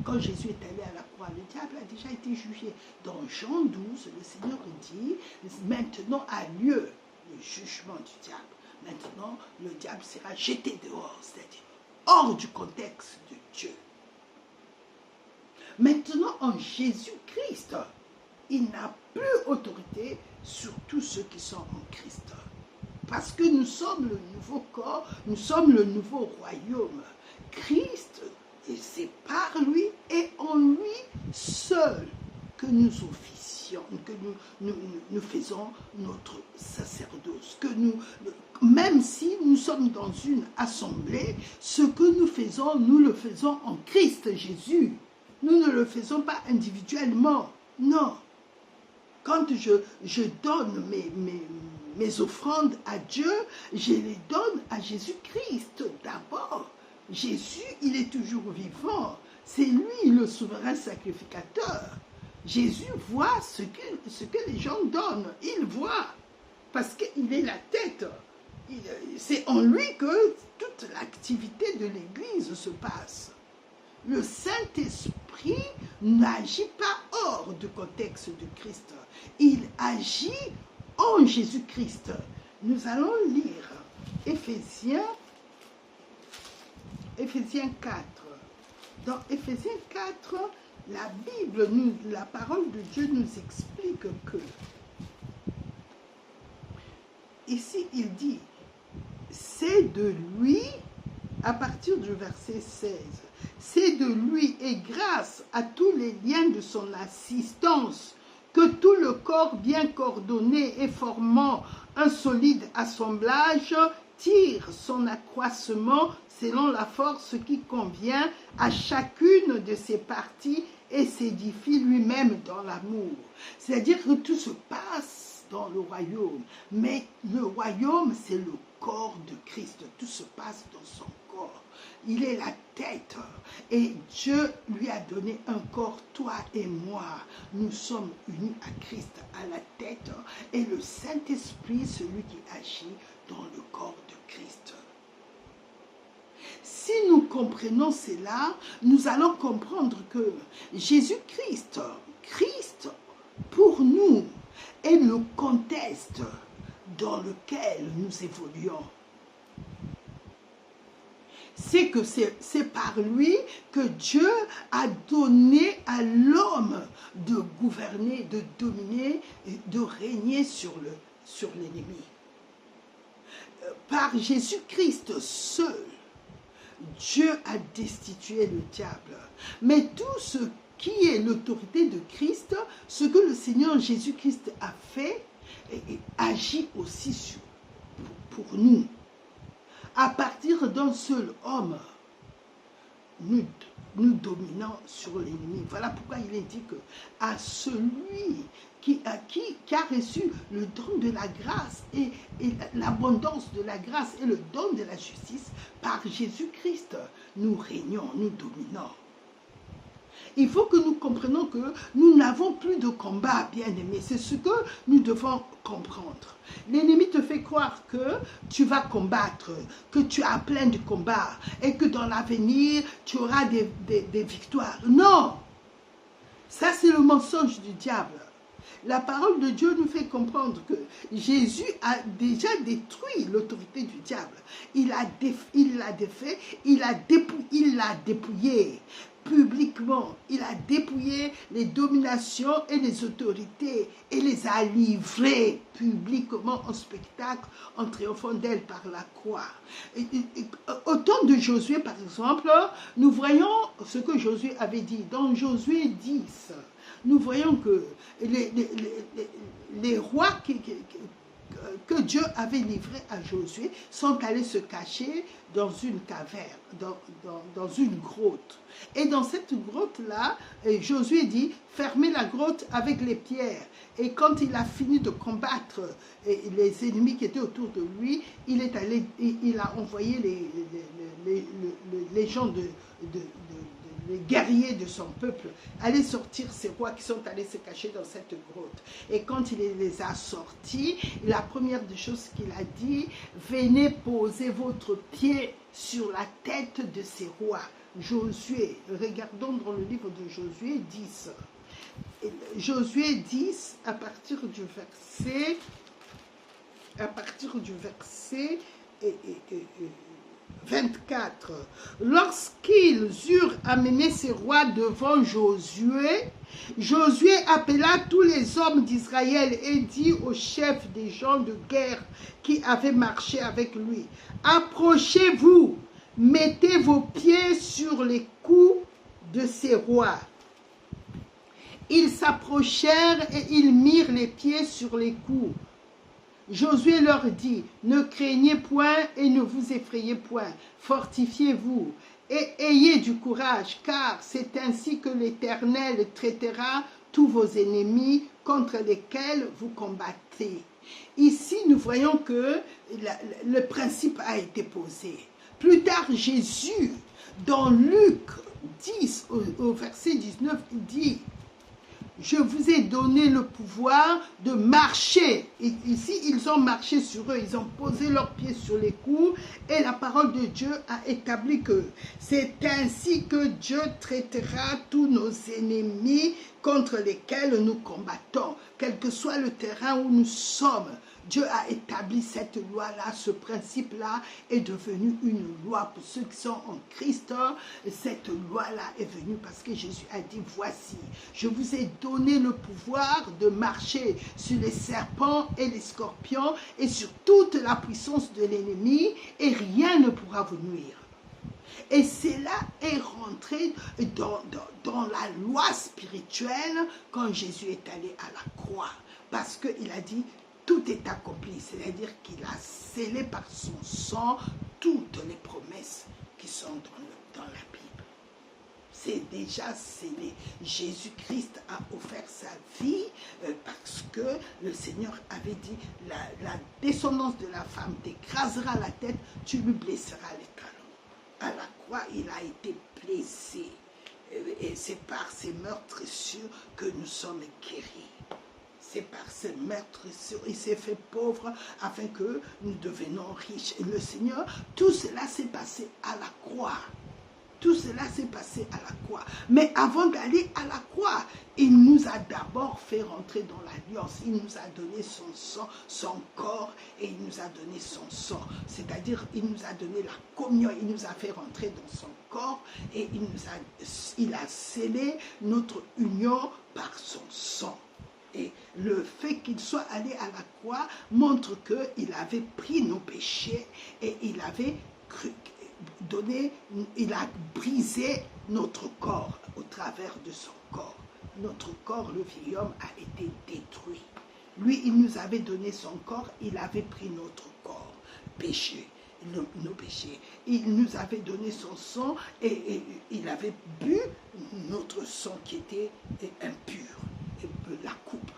Quand Jésus est allé à la croix, le diable a déjà été jugé. Dans Jean 12, le Seigneur dit, maintenant a lieu le jugement du diable. Maintenant, le diable sera jeté dehors, c'est-à-dire hors du contexte de Dieu. Maintenant, en Jésus-Christ, il n'a plus autorité sur tous ceux qui sont en Christ. Parce que nous sommes le nouveau corps, nous sommes le nouveau royaume. Christ, et c'est par lui et en lui seul que nous officions, que nous faisons notre sacerdoce, même si nous sommes dans une assemblée, ce que nous le faisons en Christ Jésus. Nous ne le faisons pas individuellement, non. Quand je donne mes offrandes à Dieu, je les donne à Jésus-Christ d'abord. Jésus, il est toujours vivant. C'est lui le souverain sacrificateur. Jésus voit ce que les gens donnent. Il voit, parce qu'il est la tête. c'est en lui que toute l'activité de l'Église se passe. Le Saint-Esprit n'agit pas hors du contexte de Christ. Il agit en Jésus-Christ. Nous allons lire Éphésiens 4. Dans Éphésiens 4, la Bible, la parole de Dieu nous explique que, ici il dit, c'est de lui, à partir du verset 16, c'est de lui et grâce à tous les liens de son assistance que tout le corps bien coordonné et formant un solide assemblage tire son accroissement selon la force qui convient à chacune de ses parties et s'édifie lui-même dans l'amour. C'est-à-dire que tout se passe dans le royaume, mais le royaume, c'est le corps de Christ. Tout se passe dans son corps. Il est la tête et Dieu lui a donné un corps, toi et moi. Nous sommes unis à Christ, à la tête, et le Saint-Esprit, celui qui agit dans le corps de Christ. Si nous comprenons cela, nous allons comprendre que Jésus-Christ, Christ pour nous, est le contexte dans lequel nous évoluons. C'est que c'est par lui que Dieu a donné à l'homme de gouverner, de dominer, de régner sur l'ennemi. Par Jésus-Christ seul, Dieu a destitué le diable. Mais tout ce qui est l'autorité de Christ, ce que le Seigneur Jésus-Christ a fait, agit aussi pour nous. À partir d'un seul homme, nous dominons sur l'ennemi. Voilà pourquoi il est dit que à celui qui a reçu le don de la grâce et l'abondance de la grâce et le don de la justice, par Jésus-Christ, nous régnons, nous dominons. Il faut que nous comprenions que nous n'avons plus de combat, bien-aimés. C'est ce que nous devons comprendre. L'ennemi te fait croire que tu vas combattre, que tu as plein de combats et que dans l'avenir, tu auras des victoires. Non! Ça, c'est le mensonge du diable. La parole de Dieu nous fait comprendre que Jésus a déjà détruit l'autorité du diable. Il l'a défait, il l'a dépouillé publiquement. Il a dépouillé les dominations et les autorités et les a livrées publiquement en spectacle en triomphant d'elles par la croix. Au temps de Josué, par exemple, nous voyons ce que Josué avait dit. Dans Josué 10, nous voyons que les rois que Dieu avait livrés à Josué sont allés se cacher dans une caverne, dans une grotte. Et dans cette grotte-là, Josué dit, fermez la grotte avec les pierres. Et quand il a fini de combattre les ennemis qui étaient autour de lui, il a envoyé les gens les guerriers de son peuple, aller sortir ces rois qui sont allés se cacher dans cette grotte. Et quand il les a sortis, la première des choses qu'il a dit, venez poser votre pied sur la tête de ces rois. Josué, regardons dans le livre de Josué 10. Josué 10, à partir du verset 24. Lorsqu'ils eurent amené ces rois devant Josué, Josué appela tous les hommes d'Israël et dit aux chefs des gens de guerre qui avaient marché avec lui, approchez-vous, mettez vos pieds sur les coups de ces rois. Ils s'approchèrent et ils mirent les pieds sur les coups. Josué leur dit, ne craignez point et ne vous effrayez point, fortifiez-vous et ayez du courage, car c'est ainsi que l'Éternel traitera tous vos ennemis contre lesquels vous combattez. Ici, nous voyons que le principe a été posé. Plus tard, Jésus, dans Luc 10, au verset 19, il dit, je vous ai donné le pouvoir de marcher. Et ici, ils ont marché sur eux, ils ont posé leurs pieds sur les coups et la parole de Dieu a établi que c'est ainsi que Dieu traitera tous nos ennemis contre lesquels nous combattons, quel que soit le terrain où nous sommes. Dieu a établi cette loi-là, ce principe-là est devenu une loi pour ceux qui sont en Christ. Cette loi-là est venue parce que Jésus a dit, voici, je vous ai donné le pouvoir de marcher sur les serpents et les scorpions et sur toute la puissance de l'ennemi et rien ne pourra vous nuire. Et cela est rentré dans la loi spirituelle quand Jésus est allé à la croix. Parce qu'il a dit, tout est accompli. C'est-à-dire qu'il a scellé par son sang toutes les promesses qui sont dans la Bible. C'est déjà scellé. Jésus-Christ a offert sa vie parce que le Seigneur avait dit, la descendance de la femme t'écrasera la tête, tu lui blesseras les talons. À la croix, il a été blessé. Et c'est par ces meurtrissures que nous sommes guéris. C'est par ces meurtrissures. Il s'est fait pauvre afin que nous devenions riches. Et le Seigneur, tout cela s'est passé à la croix. Tout cela s'est passé à la croix. Mais avant d'aller à la croix, il nous a d'abord fait rentrer dans l'alliance. Il nous a donné son sang, son corps, et il nous a donné son sang. C'est-à-dire, il nous a donné la communion. Il nous a fait rentrer dans son corps et il a scellé notre union par son sang. Et le fait qu'il soit allé à la croix montre qu'il avait pris nos péchés et il avait il a brisé notre corps au travers de son corps. Notre corps, le vieil homme, a été détruit. Lui, il nous avait donné son corps, il avait pris notre corps, péché, nos péchés. Il nous avait donné son sang et il avait bu notre sang qui était impur, la coupe.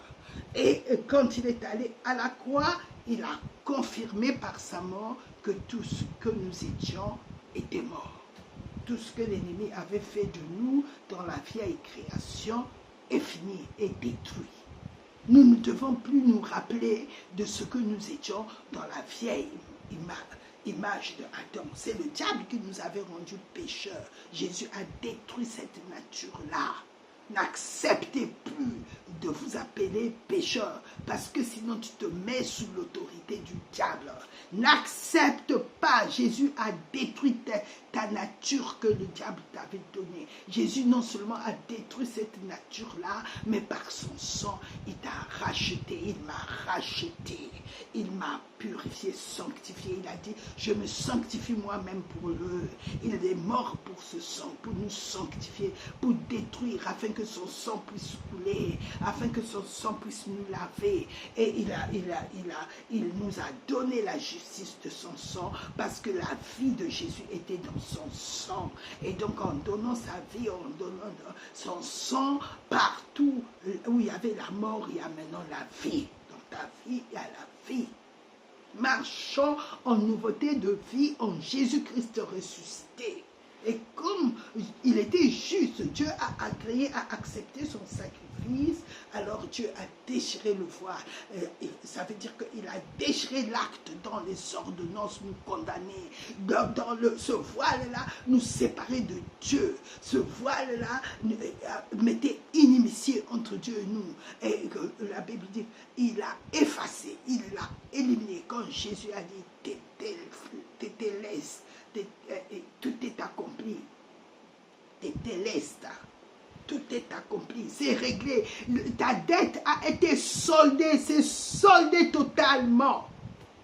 Et quand il est allé à la croix, il a confirmé par sa mort que tout ce que nous étions était mort. Tout ce que l'ennemi avait fait de nous dans la vieille création est fini, est détruit. Nous ne devons plus nous rappeler de ce que nous étions dans la vieille image de Adam. C'est le diable qui nous avait rendus pécheurs. Jésus a détruit cette nature-là. N'acceptez plus de vous appeler pécheur, parce que sinon tu te mets sous l'autorité du diable. N'accepte pas. Jésus a détruit ta nature que le diable t'avait donnée. Jésus non seulement a détruit cette nature-là, mais par son sang, il t'a racheté, il m'a racheté, il m'a purifié, sanctifié. Il a dit, je me sanctifie moi-même pour eux. Il est mort pour ce sang, pour nous sanctifier, pour détruire, afin que son sang puisse couler, afin que son sang puisse nous laver. Et il nous a donné la justice de son sang, parce que la vie de Jésus était dans son sang. Et donc en donnant sa vie, en donnant son sang, partout où il y avait la mort, il y a maintenant la vie. Dans ta vie, il y a la vie. Marchons en nouveauté de vie en Jésus-Christ ressuscité. Et comme il était juste, Dieu a agréé à accepter son sacrifice, alors Dieu a déchiré le voile. Ça veut dire qu'il a déchiré l'acte dans les ordonnances, nous condamner. Ce voile-là, nous séparer de Dieu. Ce voile-là mettait inimitié entre Dieu et nous. Et la Bible dit, il a effacé, il l'a éliminé. Quand Jésus a dit, tétélès, tout est accompli. Tétélesta. Tout est accompli, c'est réglé. Ta dette a été soldée, c'est soldé totalement,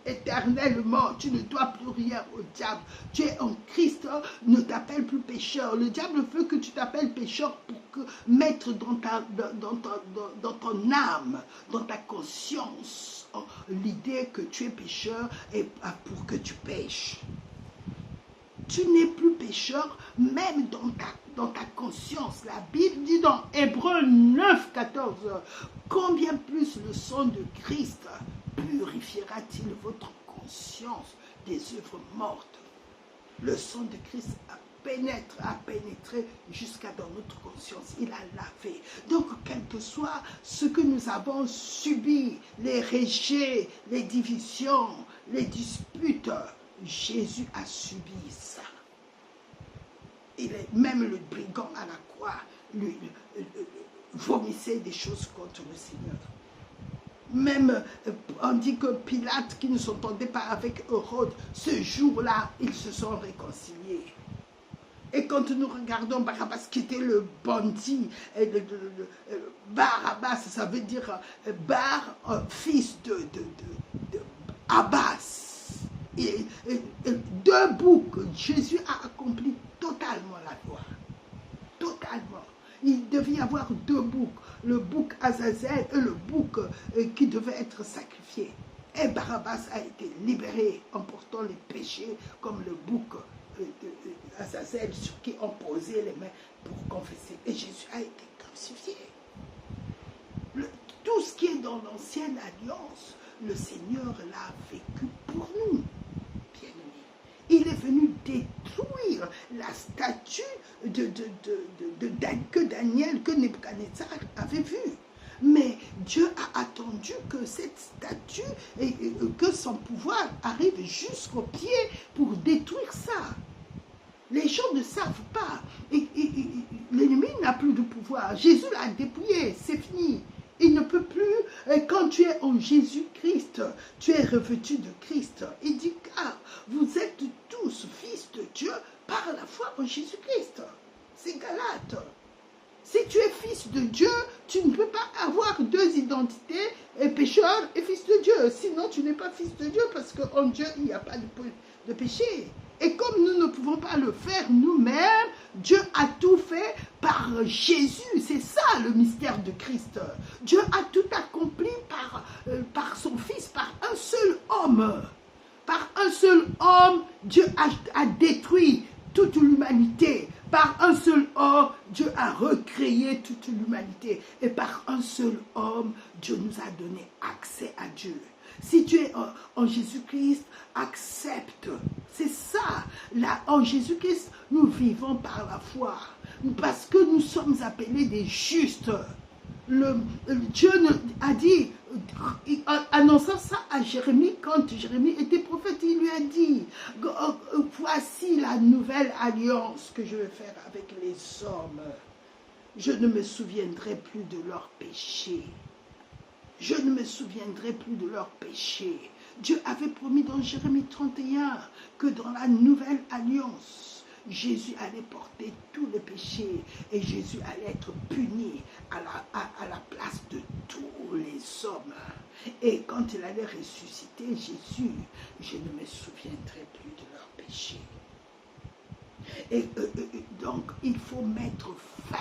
éternellement. Tu ne dois plus rien au diable. Tu es en Christ, ne t'appelle plus pécheur. Le diable veut que tu t'appelles pécheur pour mettre dans ton âme, dans ta conscience, l'idée que tu es pécheur et pour que tu pêches. Tu n'es plus pécheur, même dans ta conscience. La Bible dit dans Hébreux 9, 14, combien plus le sang de Christ purifiera-t-il votre conscience des œuvres mortes? Le sang de Christ a pénétré jusqu'à dans notre conscience. Il a lavé. Donc, quel que soit ce que nous avons subi, les rejets, les divisions, les disputes, Jésus a subi ça. Même le brigand à la croix lui vomissait des choses contre le Seigneur. Même, on dit que Pilate, qui ne s'entendait pas avec Hérode, ce jour-là, ils se sont réconciliés. Et quand nous regardons Barabbas, qui était le bandit, Barabbas, ça veut dire Bar, fils de Abbas. Et deux boucs, Jésus a accompli totalement la loi. Totalement. Il devait y avoir deux boucs, le bouc Azazel et le bouc qui devait être sacrifié. Et Barabbas a été libéré en portant les péchés comme le bouc Azazel sur qui on posait les mains pour confesser. Et Jésus a été crucifié. Tout ce qui est dans l'ancienne alliance, le Seigneur l'a vécu pour nous. Il est venu détruire la statue que Daniel, que Nebuchadnezzar avait vue. Mais Dieu a attendu que cette statue et que son pouvoir arrive jusqu'au pied pour détruire ça. Les gens ne savent pas. L'ennemi n'a plus de pouvoir. Jésus l'a dépouillé, c'est fini. Il ne peut plus, quand tu es en Jésus-Christ, tu es revêtu de Christ. Il dit, car vous êtes tous fils de Dieu par la foi en Jésus-Christ. C'est Galate. Si tu es fils de Dieu, tu ne peux pas avoir deux identités, pécheur et fils de Dieu. Sinon, tu n'es pas fils de Dieu parce qu'en Dieu, il n'y a pas de péché. Et comme nous ne pouvons pas le faire nous-mêmes, Dieu a tout fait par Jésus. C'est ça le mystère de Christ. Dieu a tout accompli par son Fils, par un seul homme. Par un seul homme, Dieu a détruit toute l'humanité. Par un seul homme, Dieu a recréé toute l'humanité. Et par un seul homme, Dieu nous a donné accès à Dieu. Si tu es en Jésus-Christ, accepte. C'est ça. Là, en Jésus-Christ, nous vivons par la foi. Parce que nous sommes appelés des justes. Dieu a dit, annonçant ça à Jérémie, quand Jérémie était prophète, il lui a dit, voici la nouvelle alliance que je vais faire avec les hommes. Je ne me souviendrai plus de leurs péchés. Je ne me souviendrai plus de leurs péchés. Dieu avait promis dans Jérémie 31 que dans la nouvelle alliance, Jésus allait porter tous les péchés et Jésus allait être puni à la place de tous les hommes. Et quand il allait ressusciter Jésus, je ne me souviendrai plus de leurs péchés. Et donc, il faut mettre fin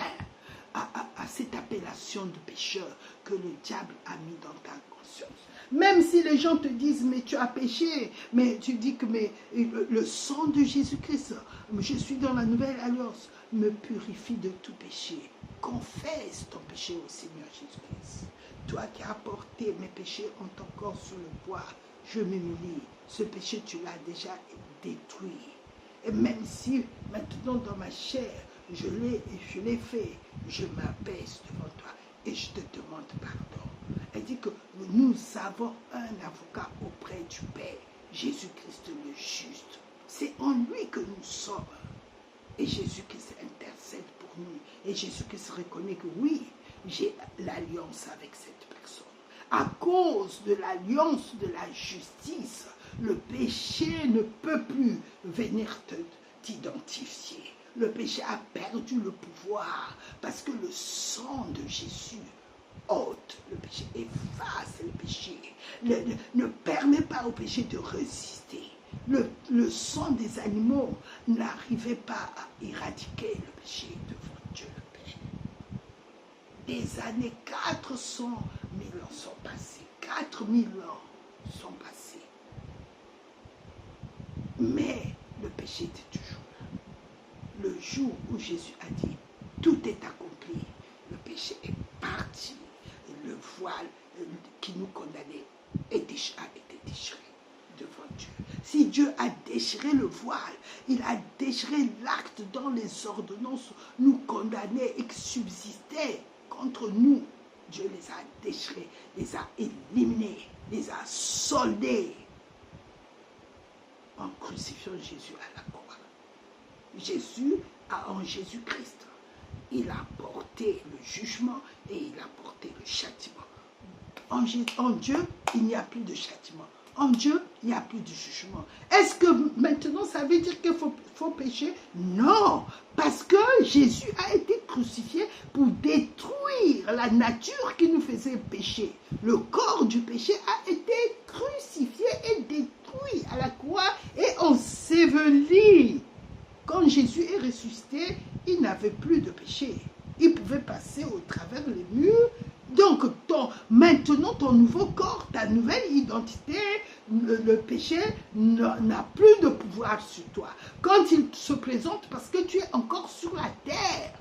à cette appellation de pécheur que le diable a mis dans ta conscience. Même si les gens te disent, mais tu as péché, mais tu dis que le sang de Jésus-Christ, je suis dans la nouvelle alliance, me purifie de tout péché. Confesse ton péché au Seigneur Jésus-Christ. Toi qui as porté mes péchés en ton corps sur le bois, je m'humilie. Ce péché, tu l'as déjà détruit. Et même si maintenant dans ma chair, je l'ai fait, je m'abaisse devant toi et je te demande pardon. Elle dit que nous avons un avocat auprès du Père, Jésus-Christ le juste. C'est en lui que nous sommes. Et Jésus-Christ intercède pour nous. Et Jésus-Christ reconnaît que oui, j'ai l'alliance avec cette personne. À cause de l'alliance de la justice, le péché ne peut plus venir t'identifier. Le péché a perdu le pouvoir parce que le sang de Jésus ôte le péché, efface le péché, ne permet pas au péché de résister. Le sang des animaux n'arrivait pas à éradiquer le péché devant Dieu le Père. Des années, 400 000 ans sont passés. 4000 ans sont passés. Mais le péché était toujours là. Le jour où Jésus a dit, tout est accompli, le péché est parti. Le voile qui nous condamnait a été déchiré devant Dieu. Si Dieu a déchiré le voile, Il a déchiré l'acte dont les ordonnances nous condamnaient et qui subsistaient contre nous. Dieu les a déchirés, les a éliminés, les a soldés en crucifiant Jésus à la croix. Jésus, en Jésus-Christ, il a porté le jugement et il a porté le châtiment. En Dieu, il n'y a plus de châtiment. En Dieu, il n'y a plus de jugement. Est-ce que maintenant, ça veut dire qu'il faut pécher? Non, parce que Jésus a été crucifié pour détruire la nature qui nous faisait pécher. Le corps du péché a été crucifié et détruit à la croix et enseveli. Quand Jésus est ressuscité, il n'avait plus de péché. Il pouvait passer au travers les murs. Donc, maintenant, ton nouveau corps, ta nouvelle identité, le péché n'a plus de pouvoir sur toi. Quand il se présente, parce que tu es encore sur la terre,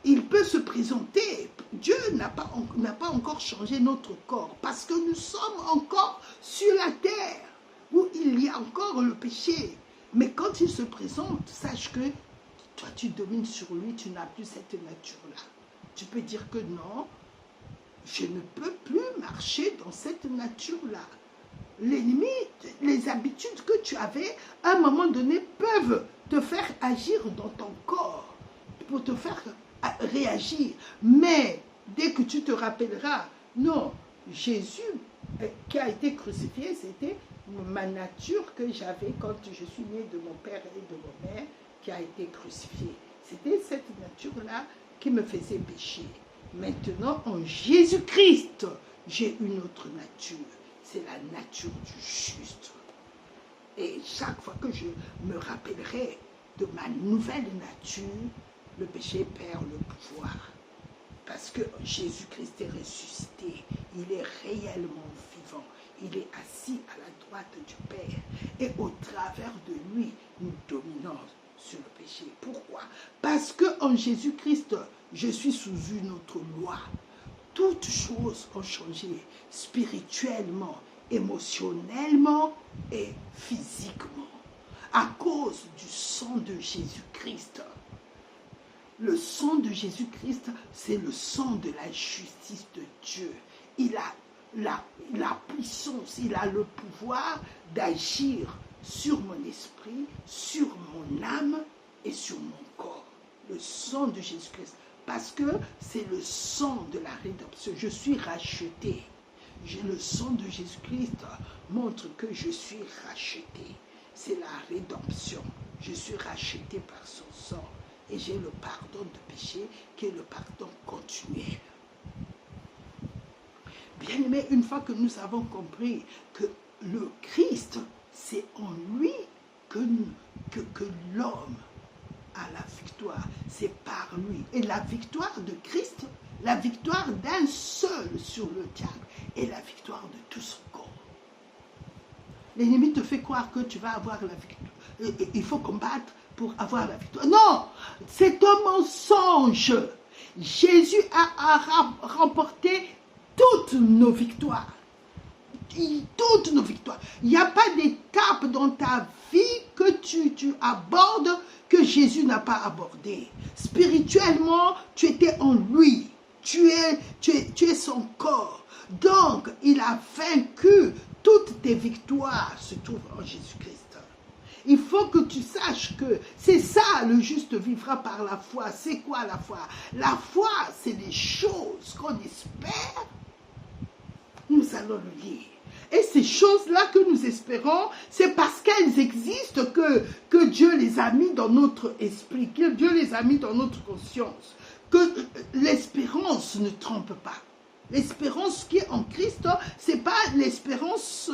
il peut se présenter. Dieu n'a pas encore changé notre corps, parce que nous sommes encore sur la terre, où il y a encore le péché. Mais quand il se présente, sache que toi, tu domines sur lui, tu n'as plus cette nature-là. Tu peux dire que non, je ne peux plus marcher dans cette nature-là. Les limites, les habitudes que tu avais, à un moment donné, peuvent te faire agir dans ton corps, pour te faire réagir. Mais dès que tu te rappelleras, non, Jésus qui a été crucifié, c'était ma nature que j'avais quand je suis né de mon père et de mon mère qui a été crucifiée. C'était cette nature-là qui me faisait pécher. Maintenant, en Jésus-Christ, j'ai une autre nature. C'est la nature du juste. Et chaque fois que je me rappellerai de ma nouvelle nature, le péché perd le pouvoir. Parce que Jésus-Christ est ressuscité. Il est réellement vivant. Il est assis à la droite du Père. Et au travers de lui, nous dominons sur le péché. Pourquoi? Parce qu'en Jésus-Christ, je suis sous une autre loi. Toutes choses ont changé spirituellement, émotionnellement et physiquement. À cause du sang de Jésus-Christ. Le sang de Jésus-Christ, c'est le sang de la justice de Dieu. Il a la puissance, il a le pouvoir d'agir sur mon esprit, sur mon âme et sur mon corps. Le sang de Jésus-Christ. Parce que c'est le sang de la rédemption. Je suis racheté. Le sang de Jésus-Christ montre que je suis racheté. C'est la rédemption. Je suis racheté par son sang. Et j'ai le pardon de péché qui est le pardon continuel. Bien aimé, une fois que nous avons compris que le Christ, c'est en lui que l'homme a la victoire. C'est par lui. Et la victoire de Christ, la victoire d'un seul sur le diable, est la victoire de tout son corps. L'ennemi te fait croire que tu vas avoir la victoire. Il faut combattre pour avoir la victoire. Non, c'est un mensonge. Jésus a remporté toutes nos victoires. Toutes nos victoires. Il n'y a pas d'étape dans ta vie que tu abordes que Jésus n'a pas abordé. Spirituellement, tu étais en lui. Tu es son corps. Donc, il a vaincu toutes tes victoires se trouvent en Jésus-Christ. Il faut que tu saches que c'est ça, le juste vivra par la foi. C'est quoi la foi? La foi, c'est les choses qu'on espère. Nous allons le lire. Et ces choses-là que nous espérons, c'est parce qu'elles existent que Dieu les a mis dans notre esprit, que Dieu les a mis dans notre conscience. Que l'espérance ne trompe pas. L'espérance qui est en Christ, ce n'est pas l'espérance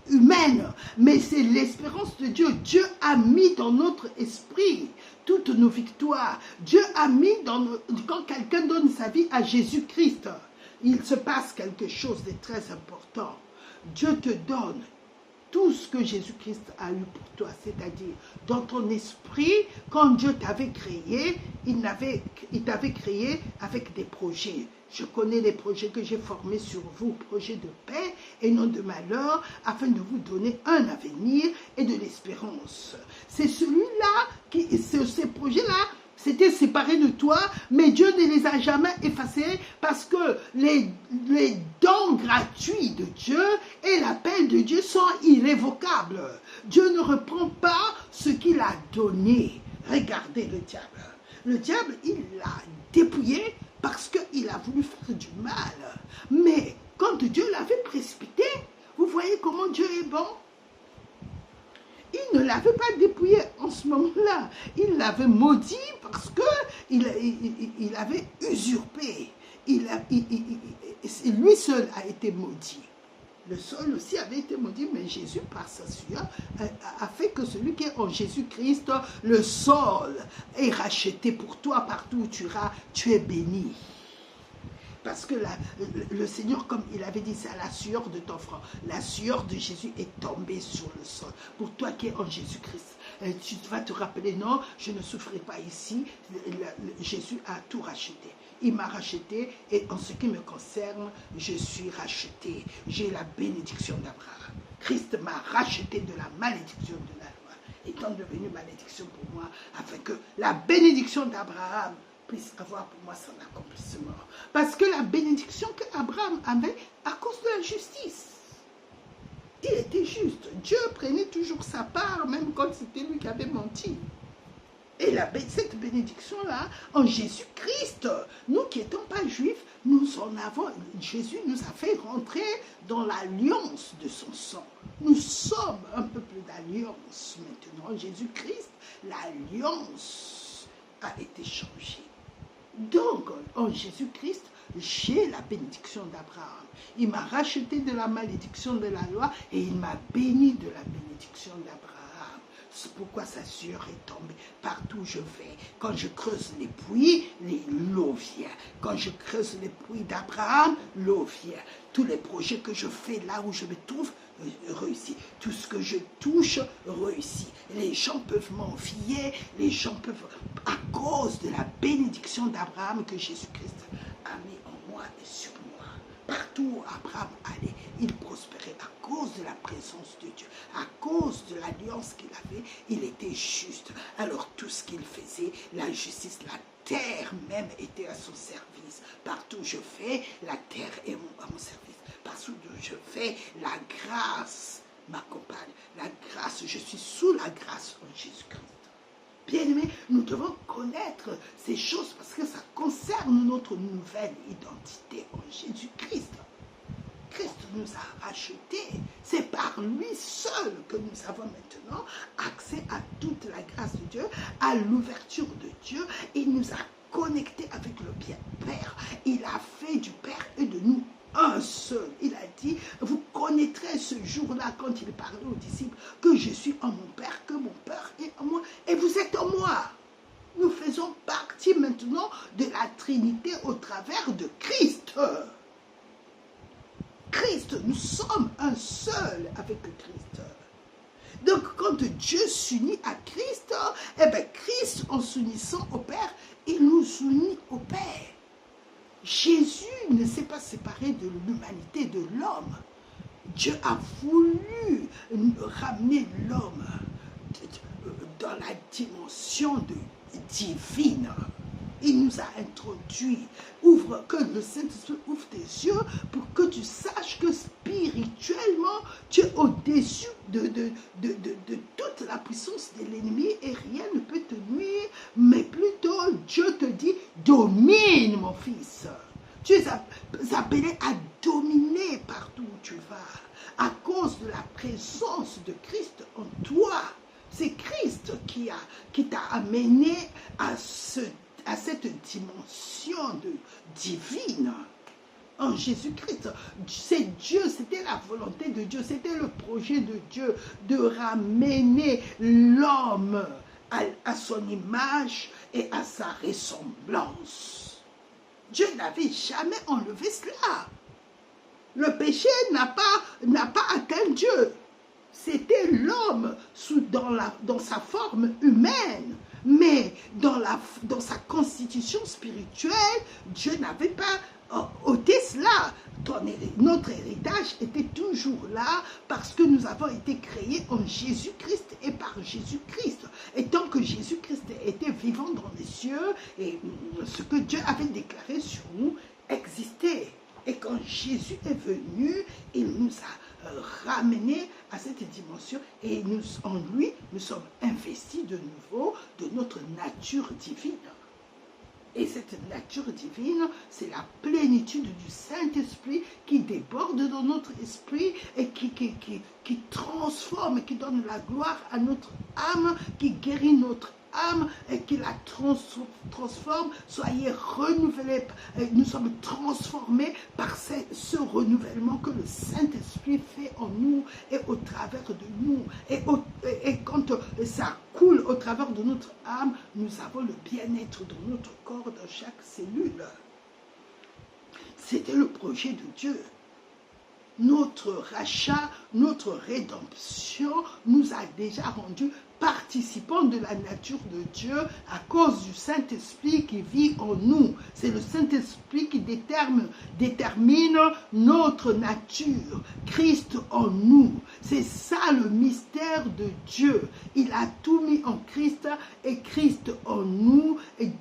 humaine, mais c'est l'espérance de Dieu. Dieu a mis dans notre esprit toutes nos victoires. Dieu a mis quand quelqu'un donne sa vie à Jésus-Christ, il se passe quelque chose de très important. Dieu te donne tout ce que Jésus-Christ a eu pour toi, c'est-à-dire dans ton esprit, quand Dieu t'avait créé, il t'avait créé avec des projets. Je connais les projets que j'ai formés sur vous, projets de paix et non de malheur, afin de vous donner un avenir et de l'espérance. C'est celui-là, ces projets-là, c'était séparé de toi, mais Dieu ne les a jamais effacés parce que les dons gratuits de Dieu et l'appel de Dieu sont irrévocables. Dieu ne reprend pas ce qu'il a donné. Regardez le diable. Le diable, il l'a dépouillé parce qu'il a voulu faire du mal. Mais quand Dieu l'avait précipité, vous voyez comment Dieu est bon? Il ne l'avait pas dépouillé en ce moment-là. Il l'avait maudit parce qu'il avait usurpé. Lui seul a été maudit. Le sol aussi avait été maudit, mais Jésus, par sa sueur, a fait que celui qui est en Jésus-Christ, le sol est racheté pour toi partout où tu iras, tu es béni. Parce que le Seigneur, comme il avait dit, c'est à la sueur de ton front. La sueur de Jésus est tombée sur le sol. Pour toi qui es en Jésus-Christ, tu vas te rappeler, non, je ne souffrirai pas ici. Jésus a tout racheté. Il m'a racheté et en ce qui me concerne, je suis racheté. J'ai la bénédiction d'Abraham. Christ m'a racheté de la malédiction de la loi, étant devenu malédiction pour moi, afin que la bénédiction d'Abraham puisse avoir pour moi son accomplissement. Parce que la bénédiction qu'Abraham avait à cause de la justice. Il était juste. Dieu prenait toujours sa part, même quand c'était lui qui avait menti. Et cette bénédiction-là, en Jésus-Christ, nous qui n'étions pas juifs, nous en avons, Jésus nous a fait rentrer dans l'alliance de son sang. Nous sommes un peuple d'alliance maintenant. En Jésus-Christ, l'alliance a été changée. Donc, en Jésus-Christ, j'ai la bénédiction d'Abraham. Il m'a racheté de la malédiction de la loi et il m'a béni de la bénédiction d'Abraham. C'est pourquoi sa sueur est tombée. Partout où je vais, quand je creuse les puits, l'eau vient. Quand je creuse les puits d'Abraham, l'eau vient. Tous les projets que je fais là où je me trouve, réussit. Tout ce que je touche, réussit. Les gens peuvent m'envier, les gens peuvent, à cause de la bénédiction d'Abraham que Jésus-Christ a mis en moi et sur moi. Partout où Abraham allait, il prospérait à cause de la présence de Dieu, à cause de l'alliance qu'il avait, il était juste. Alors tout ce qu'il faisait, la justice, la terre même était à son service. Partout où je fais, la terre est à mon service. Partout où je fais, la grâce m'accompagne. La grâce, je suis sous la grâce en Jésus-Christ. Bien-aimés, nous devons connaître ces choses parce que ça concerne notre nouvelle identité en Jésus-Christ. Christ nous a rachetés. C'est par lui seul que nous avons maintenant accès à toute la grâce de Dieu, à l'ouverture de Dieu. Il nous a connectés avec le bien Père. Il a fait du Père et de nous un seul. Il a dit, vous connaîtrez ce jour-là, quand il parlait aux disciples, que je suis en mon Père, que mon Père est en moi, et vous êtes en moi. Nous faisons partie maintenant de la Trinité au travers de Christ. Christ, nous sommes un seul avec Christ. Donc, quand Dieu s'unit à Christ, eh bien, Christ, en s'unissant au Père, il nous unit au Père. Jésus ne s'est pas séparé de l'humanité, de l'homme. Dieu a voulu ramener l'homme dans la dimension divine. Il nous a introduit. Que le Saint-Esprit ouvre tes yeux pour que tu saches que spirituellement, tu es au-dessus de toute la puissance de l'ennemi et rien ne peut te nuire, mais plutôt Dieu te dit, domine mon fils. Tu es appelé à dominer partout où tu vas, à cause de la présence de Christ en toi. C'est Christ qui t'a amené à cette dimension divine en Jésus-Christ. C'est Dieu, c'était la volonté de Dieu, c'était le projet de Dieu de ramener l'homme à son image et à sa ressemblance. Dieu n'avait jamais enlevé cela. Le péché n'a pas atteint Dieu. C'était l'homme dans sa forme humaine. Mais dans sa constitution spirituelle, Dieu n'avait pas ôté cela. Notre héritage était toujours là parce que nous avons été créés en Jésus-Christ et par Jésus-Christ. Et tant que Jésus-Christ était vivant dans les cieux, et ce que Dieu avait déclaré sur nous existait. Et quand Jésus est venu, il nous a ramenés à cette dimension et en lui, nous sommes investis de nouveau de notre nature divine. Et cette nature divine, c'est la plénitude du Saint-Esprit qui déborde dans notre esprit et qui transforme, qui donne la gloire à notre âme, qui guérit notre âme et qui la transforme. Soyez renouvelés. Nous sommes transformés par ce renouvellement que le Saint-Esprit fait en nous et au travers de nous. Et quand ça coule au travers de notre âme, nous avons le bien-être dans notre corps, dans chaque cellule. C'était le projet de Dieu. Notre rachat, notre rédemption nous a déjà rendus participants de la nature de Dieu à cause du Saint-Esprit qui vit en nous. C'est le Saint-Esprit qui détermine notre nature. Christ en nous. C'est ça le mystère de Dieu. Il a tout mis en Christ et Christ en nous et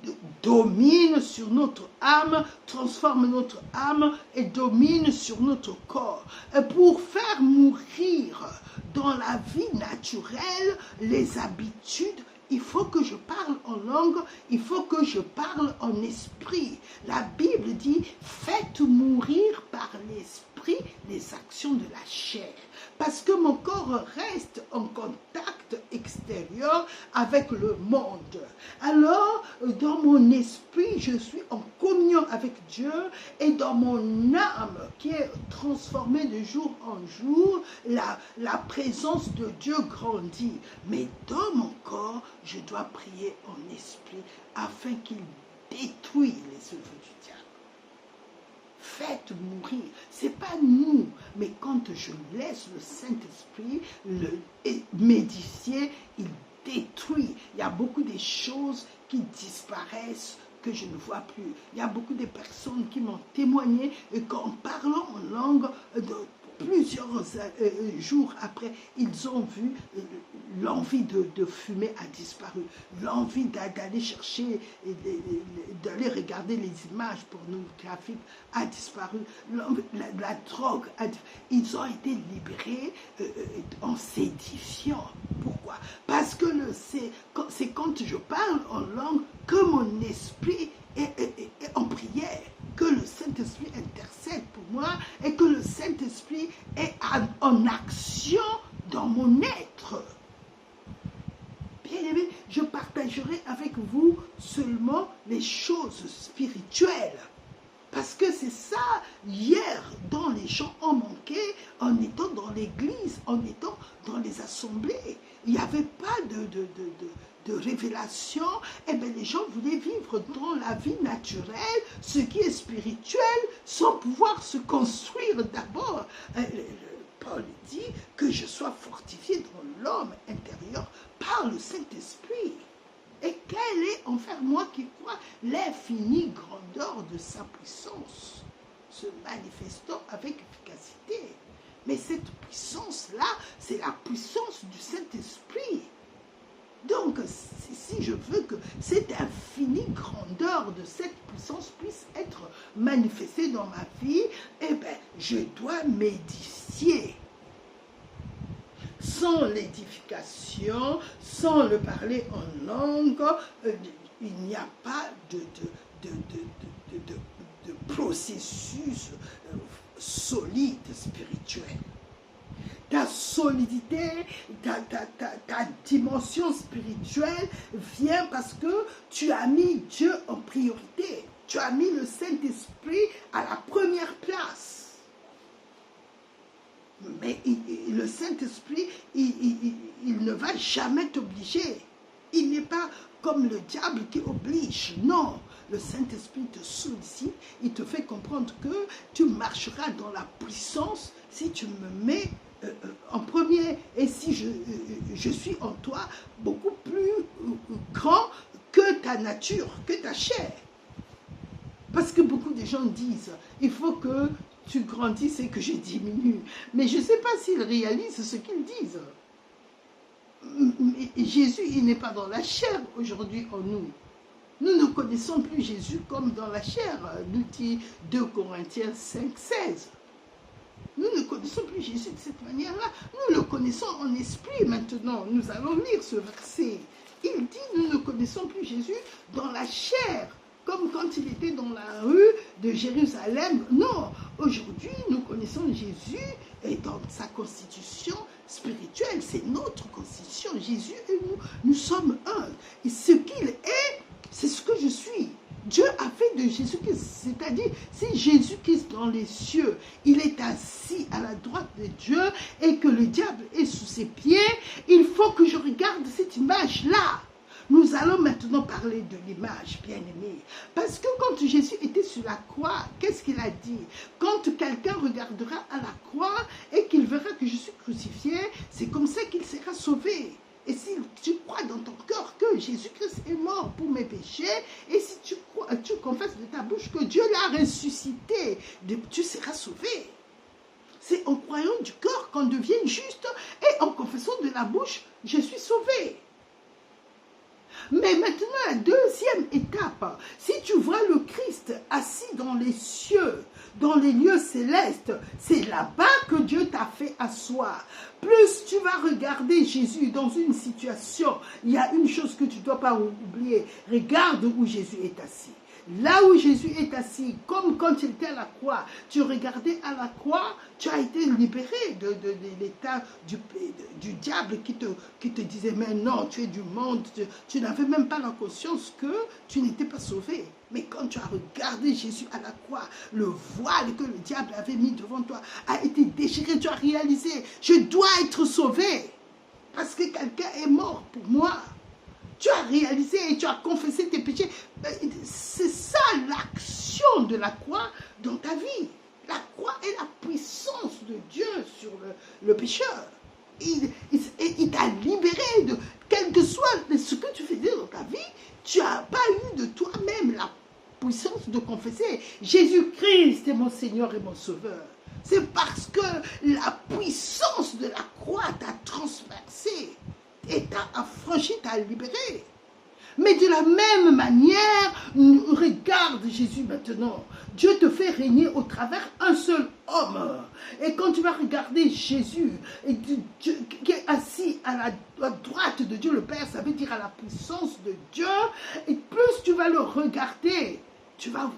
domine sur notre âme, transforme notre âme et domine sur notre corps. Et pour faire mourir dans la vie naturelle les habitudes, il faut que je parle en langue, il faut que je parle en esprit. La Bible dit, faites mourir par l'esprit les actions de la chair. Parce que mon corps reste en contact extérieur avec le monde. Alors, dans mon esprit, je suis en communion avec Dieu et dans mon âme qui est transformée de jour en jour, la présence de Dieu grandit. Mais dans mon corps, je dois prier en esprit afin qu'il détruise les œuvres du diable. Faites mourir. Ce n'est pas nous, mais quand je laisse le Saint-Esprit méditer, il détruit. Il y a beaucoup de choses qui disparaissent que je ne vois plus. Il y a beaucoup de personnes qui m'ont témoigné et qu'en parlant en langue, plusieurs jours après, ils ont vu l'envie de fumer a disparu, l'envie d'aller chercher, d'aller regarder les images pornographiques a disparu, la drogue a disparu. Ils ont été libérés en s'édifiant. Pourquoi? Parce que c'est quand je parle en langue que mon esprit est en prière, que le Saint-Esprit intercède pour moi et que le Saint-Esprit est en action dans mon être. Bien-aimé, je partagerai avec vous seulement les choses spirituelles. Parce que c'est ça, hier, dans les gens ont manqué, en étant dans l'église, en étant dans les assemblées. Il n'y avait pas de révélation. Eh bien, les gens voulaient vivre dans la vie naturelle, ce qui est spirituel, sans pouvoir se construire d'abord. Paul dit que je sois fortifié dans l'homme intérieur par le Saint-Esprit. Et quelle est envers moi qui croit l'infinie grandeur de sa puissance, se manifestant avec efficacité. Mais cette puissance-là, c'est la puissance du Saint-Esprit. Donc, si je veux que cette infinie grandeur de cette puissance puisse être manifestée dans ma vie, eh bien, je dois m'édifier. Sans l'édification, sans le parler en langue, il n'y a pas de processus solide spirituel. Ta solidité, ta dimension spirituelle vient parce que tu as mis Dieu en priorité. Tu as mis le Saint-Esprit à la première place. Mais le Saint-Esprit, il ne va jamais t'obliger. Il n'est pas comme le diable qui oblige. Non, le Saint-Esprit te sollicite, il te fait comprendre que tu marcheras dans la puissance si tu me mets en premier. Et si je suis en toi, beaucoup plus grand que ta nature, que ta chair. Parce que beaucoup de gens disent, il faut que tu grandisses et que je diminue. Mais je ne sais pas s'ils réalisent ce qu'ils disent. Jésus, il n'est pas dans la chair aujourd'hui en nous. Nous ne connaissons plus Jésus comme dans la chair, nous dit 2 Corinthiens 5, 16. Nous ne connaissons plus Jésus de cette manière-là. Nous le connaissons en esprit maintenant. Nous allons lire ce verset. Il dit, nous ne connaissons plus Jésus dans la chair, comme quand il était dans la rue de Jérusalem. Non, aujourd'hui, nous connaissons Jésus et dans sa constitution spirituelle. C'est notre constitution. Jésus et nous sommes un. Et ce qu'il est, c'est ce que je suis. Dieu a fait de Jésus-Christ, c'est-à-dire, si Jésus-Christ dans les cieux, il est assis à la droite de Dieu et que le diable est sous ses pieds, il faut que je regarde cette image-là. Nous allons maintenant parler de l'image, bien-aimée. Parce que quand Jésus était sur la croix, qu'est-ce qu'il a dit? Quand quelqu'un regardera à la croix et qu'il verra que je suis crucifié, c'est comme ça qu'il sera sauvé. Et si tu crois dans ton cœur que Jésus-Christ est mort pour mes péchés, et si tu confesses de ta bouche que Dieu l'a ressuscité, tu seras sauvé. C'est en croyant du cœur qu'on devient juste, et en confessant de la bouche, je suis sauvé. Mais maintenant, la deuxième étape, si tu vois le Christ assis dans les cieux, dans les lieux célestes, c'est là-bas que Dieu t'a fait asseoir. Plus tu vas regarder Jésus dans une situation, il y a une chose que tu ne dois pas oublier. Regarde où Jésus est assis. Là où Jésus est assis, comme quand il était à la croix, tu regardais à la croix, tu as été libéré de l'état du diable qui te disait, mais non, tu es du monde, tu n'avais même pas la conscience que tu n'étais pas sauvé. Mais quand tu as regardé Jésus à la croix, le voile que le diable avait mis devant toi a été déchiré, tu as réalisé, je dois être sauvé, parce que quelqu'un est mort pour moi. Tu as réalisé et tu as confessé tes péchés. C'est ça l'action de la croix dans ta vie. La croix est la puissance de Dieu sur le pécheur. Il t'a libéré de quel que soit ce que tu faisais dans ta vie. Tu n'as pas eu de toi-même la puissance de confesser Jésus-Christ est mon Seigneur et mon Sauveur. C'est parce que la puissance de la croix t'a transpercé et t'a affranchi, t'a libéré. Mais de la même manière, regarde Jésus maintenant. Dieu te fait régner au travers un seul homme. Et quand tu vas regarder Jésus, qui est assis à la droite de Dieu le Père, ça veut dire à la puissance de Dieu, et plus tu vas le regarder, tu vas...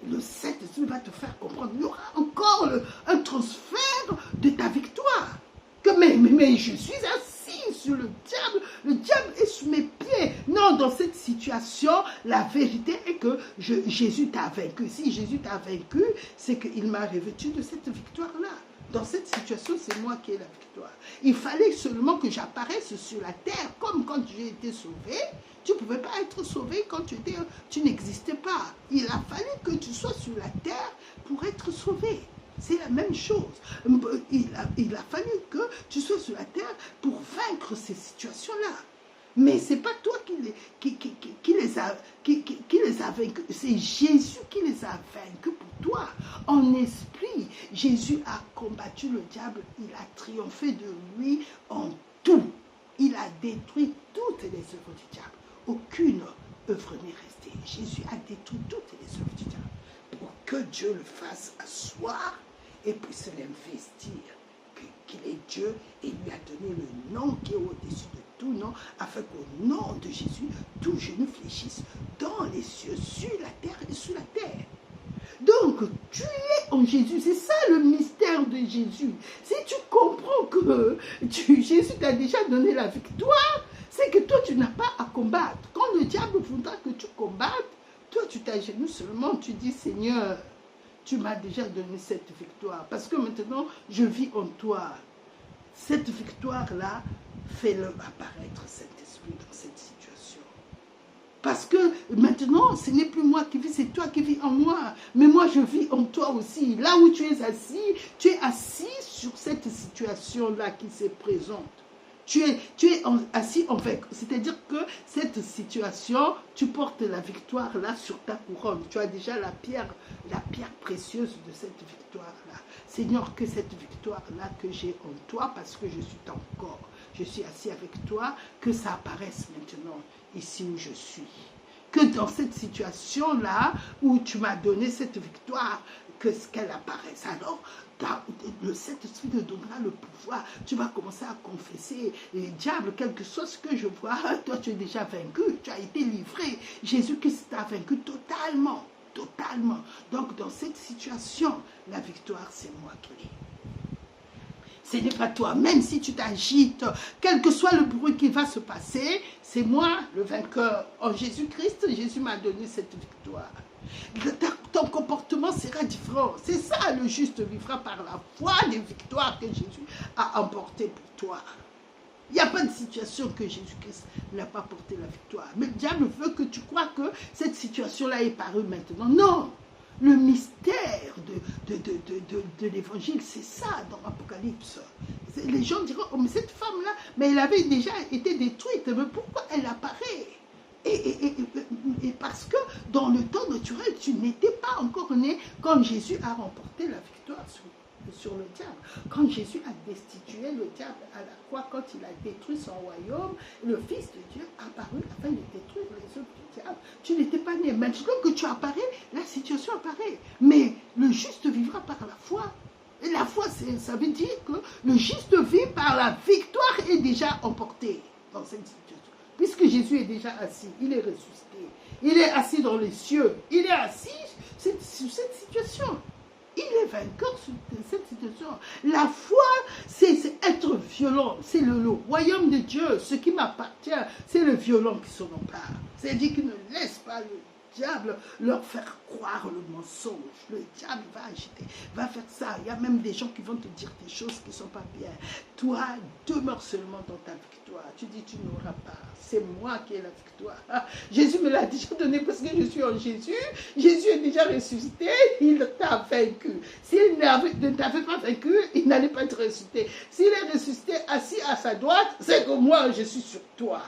Le Saint-Esprit va te faire comprendre. Il y aura encore un transfert de ta victoire. Mais je suis assis sur le diable est sous mes pieds. Non, dans cette situation, la vérité est que Jésus t'a vaincu. Si Jésus t'a vaincu, c'est qu'il m'a revêtu de cette victoire-là. Dans cette situation, c'est moi qui ai la victoire. Il fallait seulement que j'apparaisse sur la terre, comme quand j'ai été sauvé. Tu ne pouvais pas être sauvé quand tu n'existais pas. Il a fallu que tu sois sur la terre pour être sauvé. C'est la même chose. Il a fallu que tu sois sur la terre pour vaincre ces situations-là. Mais ce n'est pas toi qui les a vaincus. C'est Jésus qui les a vaincus pour toi. En esprit, Jésus a combattu le diable. Il a triomphé de lui en tout. Il a détruit toutes les œuvres du diable. Aucune œuvre n'est restée. Jésus a détruit toutes les œuvres du diable. Pour que Dieu le fasse asseoir et puisse l'investir qu'il est Dieu et lui a donné le nom qui est au-dessus de tout nom, afin qu'au nom de Jésus, tout genou fléchisse dans les cieux, sur la terre et sous la terre. Donc, tu es en Jésus. C'est ça le mystère de Jésus. Si tu comprends que Jésus t'a déjà donné la victoire, c'est que toi, tu n'as pas à combattre. Quand le diable voudra que tu combattes, toi, tu t'agenouilles seulement, tu dis, Seigneur, tu m'as déjà donné cette victoire. Parce que maintenant, je vis en toi. Cette victoire-là, fais-le apparaître, Saint-Esprit, dans cette situation. Parce que maintenant, ce n'est plus moi qui vis, c'est toi qui vis en moi. Mais moi, je vis en toi aussi. Là où tu es assis sur cette situation-là qui se présente. Tu es assis en vainqueur. C'est-à-dire que cette situation, tu portes la victoire là sur ta couronne. Tu as déjà la pierre précieuse de cette victoire-là. Seigneur, que cette victoire-là que j'ai en toi, parce que je suis ton corps, je suis assis avec toi, que ça apparaisse maintenant ici où je suis. Que dans cette situation-là, où tu m'as donné cette victoire, qu'elle apparaisse. Alors, le Saint-Esprit te donnera le pouvoir. Tu vas commencer à confesser. Et diable, quel que soit ce que je vois, toi tu es déjà vaincu. Tu as été livré. Jésus-Christ t'a vaincu totalement. Totalement. Donc, dans cette situation, la victoire, c'est moi qui l'ai. Ce n'est pas toi, même si tu t'agites, quel que soit le bruit qui va se passer, c'est moi le vainqueur. En Jésus-Christ, Jésus m'a donné cette victoire. Ton comportement sera différent. C'est ça, le juste vivra par la foi des victoires que Jésus a emportées pour toi. Il n'y a pas de situation que Jésus-Christ n'a pas porté la victoire. Mais le diable veut que tu crois que cette situation-là est parue maintenant. Non! Le mystère de l'évangile, c'est ça dans l'Apocalypse. Les gens diront, oh mais cette femme-là, mais elle avait déjà été détruite, mais pourquoi elle apparaît? Et parce que dans le temps naturel, tu n'étais pas encore né quand Jésus a remporté la victoire sur le diable. Quand Jésus a destitué le diable à la croix, quand il a détruit son royaume, le Fils de Dieu est apparu afin de détruire les œuvres du diable. Tu n'étais pas né. Maintenant que tu apparais, la situation apparaît. Mais le juste vivra par la foi. Et la foi, ça veut dire que le juste vit par la victoire est déjà emportée dans cette situation. Puisque Jésus est déjà assis, il est ressuscité. Il est assis dans les cieux. Il est assis sur cette situation. Il est vainqueur sur cette situation. La foi, c'est être violent. C'est le royaume de Dieu. Ce qui m'appartient, c'est le violent qui s'en empare. C'est-à-dire qu'il ne laisse pas le diable leur faire croire le mensonge. Le diable va agiter, va faire ça. Il y a même des gens qui vont te dire des choses qui ne sont pas bien. Toi, demeure seulement dans ta victoire. Tu dis, tu n'auras pas. C'est moi qui ai la victoire. Ah, Jésus me l'a déjà donné parce que je suis en Jésus. Jésus est déjà ressuscité. Il t'a vaincu. S'il ne t'avait pas vaincu, il n'allait pas être ressuscité. S'il est ressuscité assis à sa droite, c'est que moi, je suis sur toi.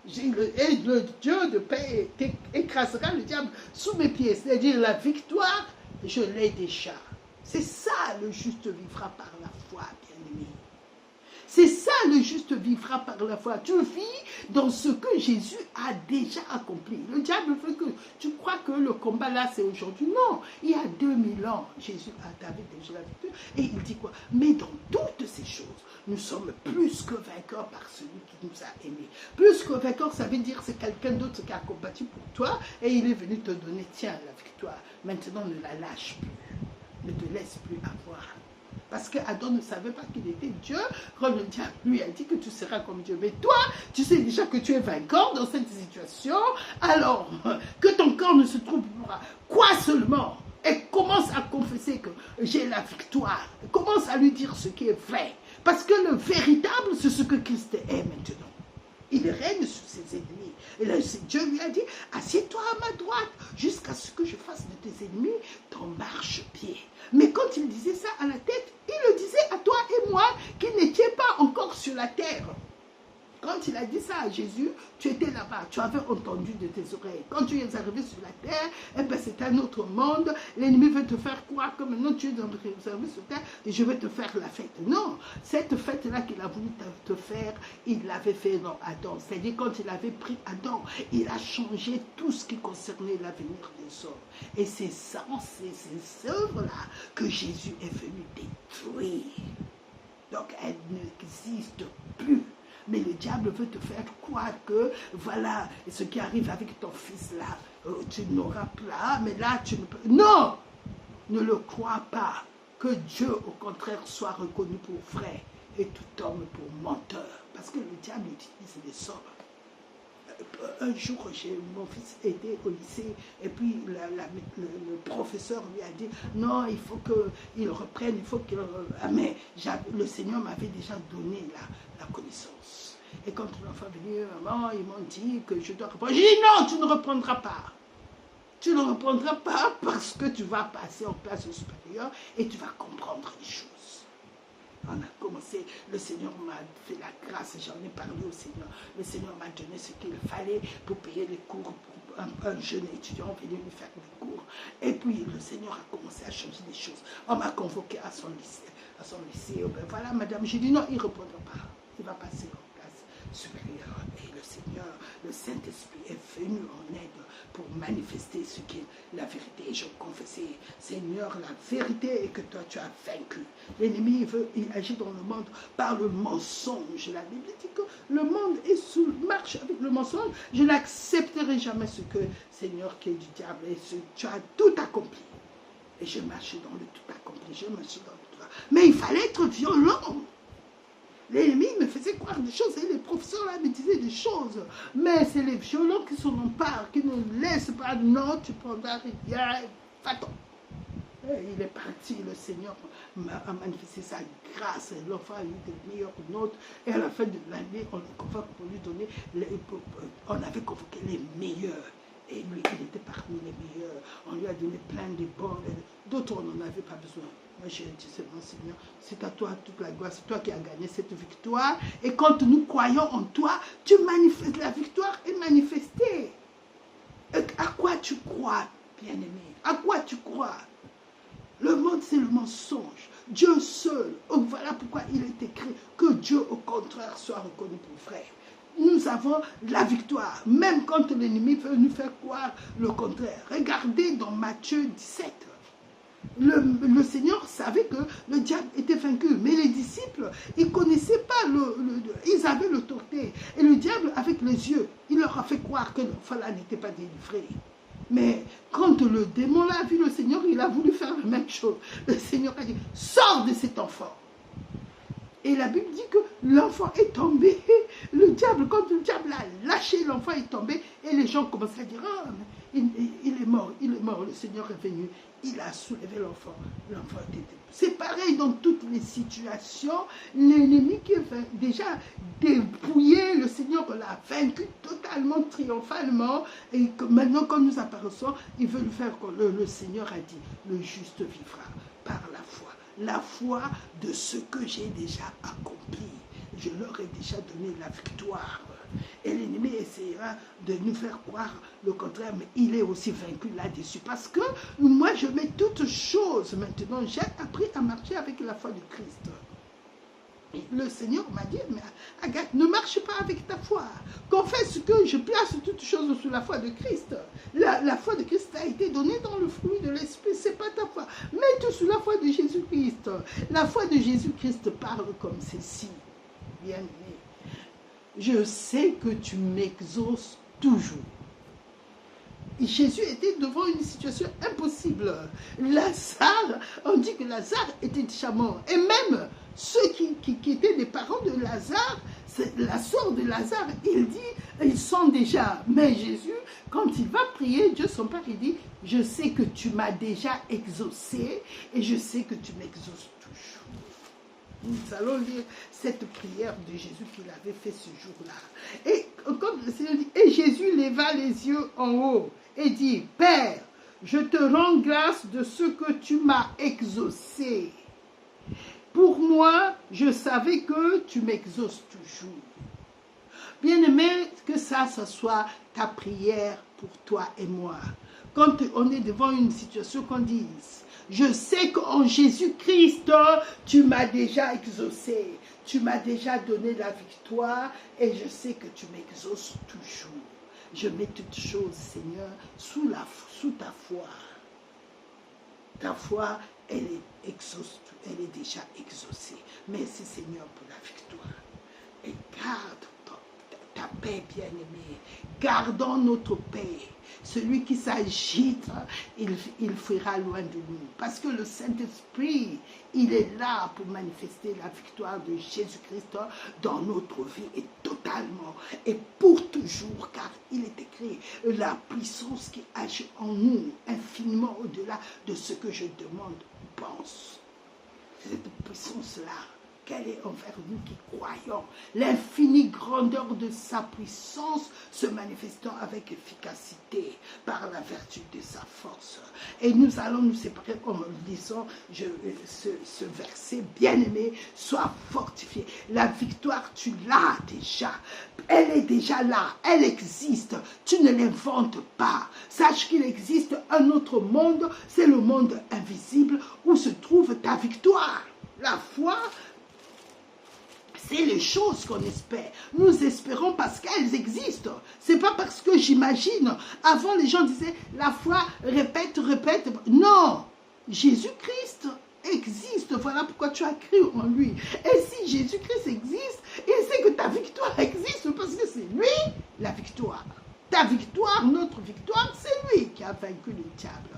Et le Dieu de paix écrasera le diable sous mes pieds. C'est-à-dire la victoire, je l'ai déjà. C'est ça, le juste vivra par la foi, bien-aimé. C'est ça, le juste vivra par la foi. Tu vis dans ce que Jésus a déjà accompli. Le diable veut que tu crois que le combat là, c'est aujourd'hui. Non, il y a 2000 ans, Jésus avait déjà la victoire. Et il dit quoi? Mais dans toutes ces choses, nous sommes plus que vainqueurs par celui qui nous a aimés. Plus que vainqueurs, ça veut dire c'est quelqu'un d'autre qui a combattu pour toi et il est venu te donner, tiens, la victoire. Maintenant, ne la lâche plus. Ne te laisse plus avoir. Parce qu'Adam ne savait pas qu'il était Dieu, quand le diable lui a dit que tu seras comme Dieu. Mais toi, tu sais déjà que tu es vainqueur dans cette situation, alors que ton corps ne se trouve pas. Quoi seulement? Et commence à confesser que j'ai la victoire. Commence à lui dire ce qui est vrai. Parce que le véritable, c'est ce que Christ est maintenant. Il règne sur ses ennemis. Et là, Dieu lui a dit, assieds-toi à ma droite jusqu'à ce que je fasse de tes ennemis ton marchepied. Mais quand il disait ça à la tête, il le disait à toi et moi qui n'étions pas encore sur la terre. Quand il a dit ça à Jésus, tu étais là-bas, tu avais entendu de tes oreilles. Quand tu es arrivé sur la terre, eh ben c'est un autre monde. L'ennemi veut te faire croire que maintenant tu es arrivé sur la terre et je vais te faire la fête. Non, cette fête-là qu'il a voulu te faire, il l'avait fait dans Adam. C'est-à-dire quand il avait pris Adam, il a changé tout ce qui concernait l'avenir des hommes. Et c'est ça, c'est ces œuvres-là que Jésus est venu détruire. Donc elles n'existent plus. Mais le diable veut te faire croire que, voilà, ce qui arrive avec ton fils là, tu n'auras pas, mais là, tu ne peux... Non! Ne le crois pas. Que Dieu, au contraire, soit reconnu pour vrai et tout homme pour menteur. Parce que le diable utilise les hommes. Un jour, mon fils était au lycée et puis le professeur lui a dit non, il faut qu'il reprenne, il faut qu'il... Mais le Seigneur m'avait déjà donné la connaissance. Et quand l'enfant est venu, maman, ils m'ont dit que je dois reprendre. J'ai dit non, tu ne reprendras pas. Tu ne reprendras pas parce que tu vas passer en classe supérieure et tu vas comprendre les choses. On a commencé, le Seigneur m'a fait la grâce, j'en ai parlé au Seigneur. Le Seigneur m'a donné ce qu'il fallait pour payer les cours pour un jeune étudiant venu lui faire des cours. Et puis le Seigneur a commencé à changer des choses. On m'a convoqué à son lycée. Ben voilà, madame, j'ai dit non, il ne répondra pas. Il va passer en classe supérieure. Et le Seigneur, le Saint-Esprit est venu en aide pour manifester ce qu'est la vérité. Et je confessais, Seigneur, la vérité est que toi tu as vaincu. L'ennemi, il agit dans le monde par le mensonge. La Bible dit que le monde marche avec le mensonge. Je n'accepterai jamais ce que, Seigneur, qui est du diable. Et tu as tout accompli. Et je marchais dans le tout accompli. Je marchais dans le tout accompli. Mais il fallait être violent. L'ennemi me faisait croire des choses et les professeurs là me disaient des choses. Mais c'est les violents qui s'en emparent, qui ne laissent pas. Non, tu prendras rien. Va-t'en. Il est parti, le Seigneur a manifesté sa grâce. L'enfant a eu des meilleures notes. Et à la fin de l'année, on le convoque pour lui donner. On avait convoqué les meilleurs. Et lui, il était parmi les meilleurs. On lui a donné plein de bons. D'autres, on n'en avait pas besoin. Moi, j'ai dit seulement, Seigneur, c'est à toi toute la gloire, c'est toi qui as gagné cette victoire. Et quand nous croyons en toi, tu manifestes, la victoire est manifestée. Et à quoi tu crois, bien-aimé? À quoi tu crois? Le monde, c'est le mensonge. Dieu seul. Oh, voilà pourquoi il est écrit que Dieu, au contraire, soit reconnu pour vrai. Nous avons la victoire, même quand l'ennemi veut nous faire croire le contraire. Regardez dans Matthieu 17. Le Seigneur savait que le diable était vaincu, mais les disciples, ils ne connaissaient pas, ils avaient l'autorité. Et le diable, avec les yeux, il leur a fait croire que l'enfant là n'était pas délivré. Mais quand le démon là a vu le Seigneur, il a voulu faire la même chose. Le Seigneur a dit, sors de cet enfant. Et la Bible dit que l'enfant est tombé. Le diable, quand le diable a lâché, l'enfant est tombé. Et les gens commençaient à dire, ah, il est mort, le Seigneur est venu. Il a soulevé l'enfant. L'enfant était... C'est pareil dans toutes les situations. L'ennemi qui est déjà dépouillé, le Seigneur l'a vaincu totalement, triomphalement. Et que maintenant, quand nous apparaissons, il veut le faire comme le Seigneur a dit. Le juste vivra par la foi. La foi de ce que j'ai déjà accompli. Je leur ai déjà donné la victoire. Et l'ennemi essaiera de nous faire croire le contraire, mais il est aussi vaincu là-dessus. Parce que moi, je mets toutes choses maintenant. J'ai appris à marcher avec la foi de Christ. Et le Seigneur m'a dit, mais Agathe, ne marche pas avec ta foi. Confesse que je place toutes choses sous la foi de Christ. La foi de Christ a été donnée dans le fruit de l'Esprit, ce n'est pas ta foi. Mets tout sous la foi de Jésus-Christ. La foi de Jésus-Christ parle comme ceci. Bien-aimé, je sais que tu m'exauces toujours. Et Jésus était devant une situation impossible. Lazare, on dit que Lazare était déjà mort. Et même ceux qui étaient des parents de Lazare, la sœur de Lazare, il dit, ils sont déjà. Mais Jésus, quand il va prier, Dieu son Père, il dit, je sais que tu m'as déjà exaucé et je sais que tu m'exauces toujours. Nous allons lire cette prière de Jésus qu'il avait fait ce jour-là. Et comme le Seigneur dit, et Jésus leva les yeux en haut et dit, Père, je te rends grâce de ce que tu m'as exaucé. Pour moi, je savais que tu m'exauces toujours. Bien-aimé, que ça soit ta prière pour toi et moi. Quand on est devant une situation qu'on dise, je sais qu'en Jésus-Christ, tu m'as déjà exaucé. Tu m'as déjà donné la victoire et je sais que tu m'exauces toujours. Je mets toutes choses, Seigneur, sous ta foi. Ta foi, elle est déjà exaucée. Merci, Seigneur, pour la victoire. Et garde ta paix, bien-aimée. Gardons notre paix. Celui qui s'agite, il fuira loin de nous. Parce que le Saint-Esprit, il est là pour manifester la victoire de Jésus-Christ dans notre vie et totalement et pour toujours. Car il est écrit, la puissance qui agit en nous, infiniment au-delà de ce que je demande ou pense. Cette puissance-là, qu'elle est envers nous qui croyons. L'infinie grandeur de sa puissance se manifestant avec efficacité par la vertu de sa force. Et nous allons nous séparer en lisant ce verset bien-aimé, sois fortifié. La victoire, tu l'as déjà. Elle est déjà là, elle existe. Tu ne l'inventes pas. Sache qu'il existe un autre monde, c'est le monde invisible où se trouve ta victoire. La foi, c'est les choses qu'on espère. Nous espérons parce qu'elles existent. C'est pas parce que j'imagine. Avant, les gens disaient, la foi, répète, répète. Non, Jésus-Christ existe. Voilà pourquoi tu as cru en lui. Et si Jésus-Christ existe, il sait que ta victoire existe parce que c'est lui la victoire. Ta victoire, notre victoire, c'est lui qui a vaincu le diable.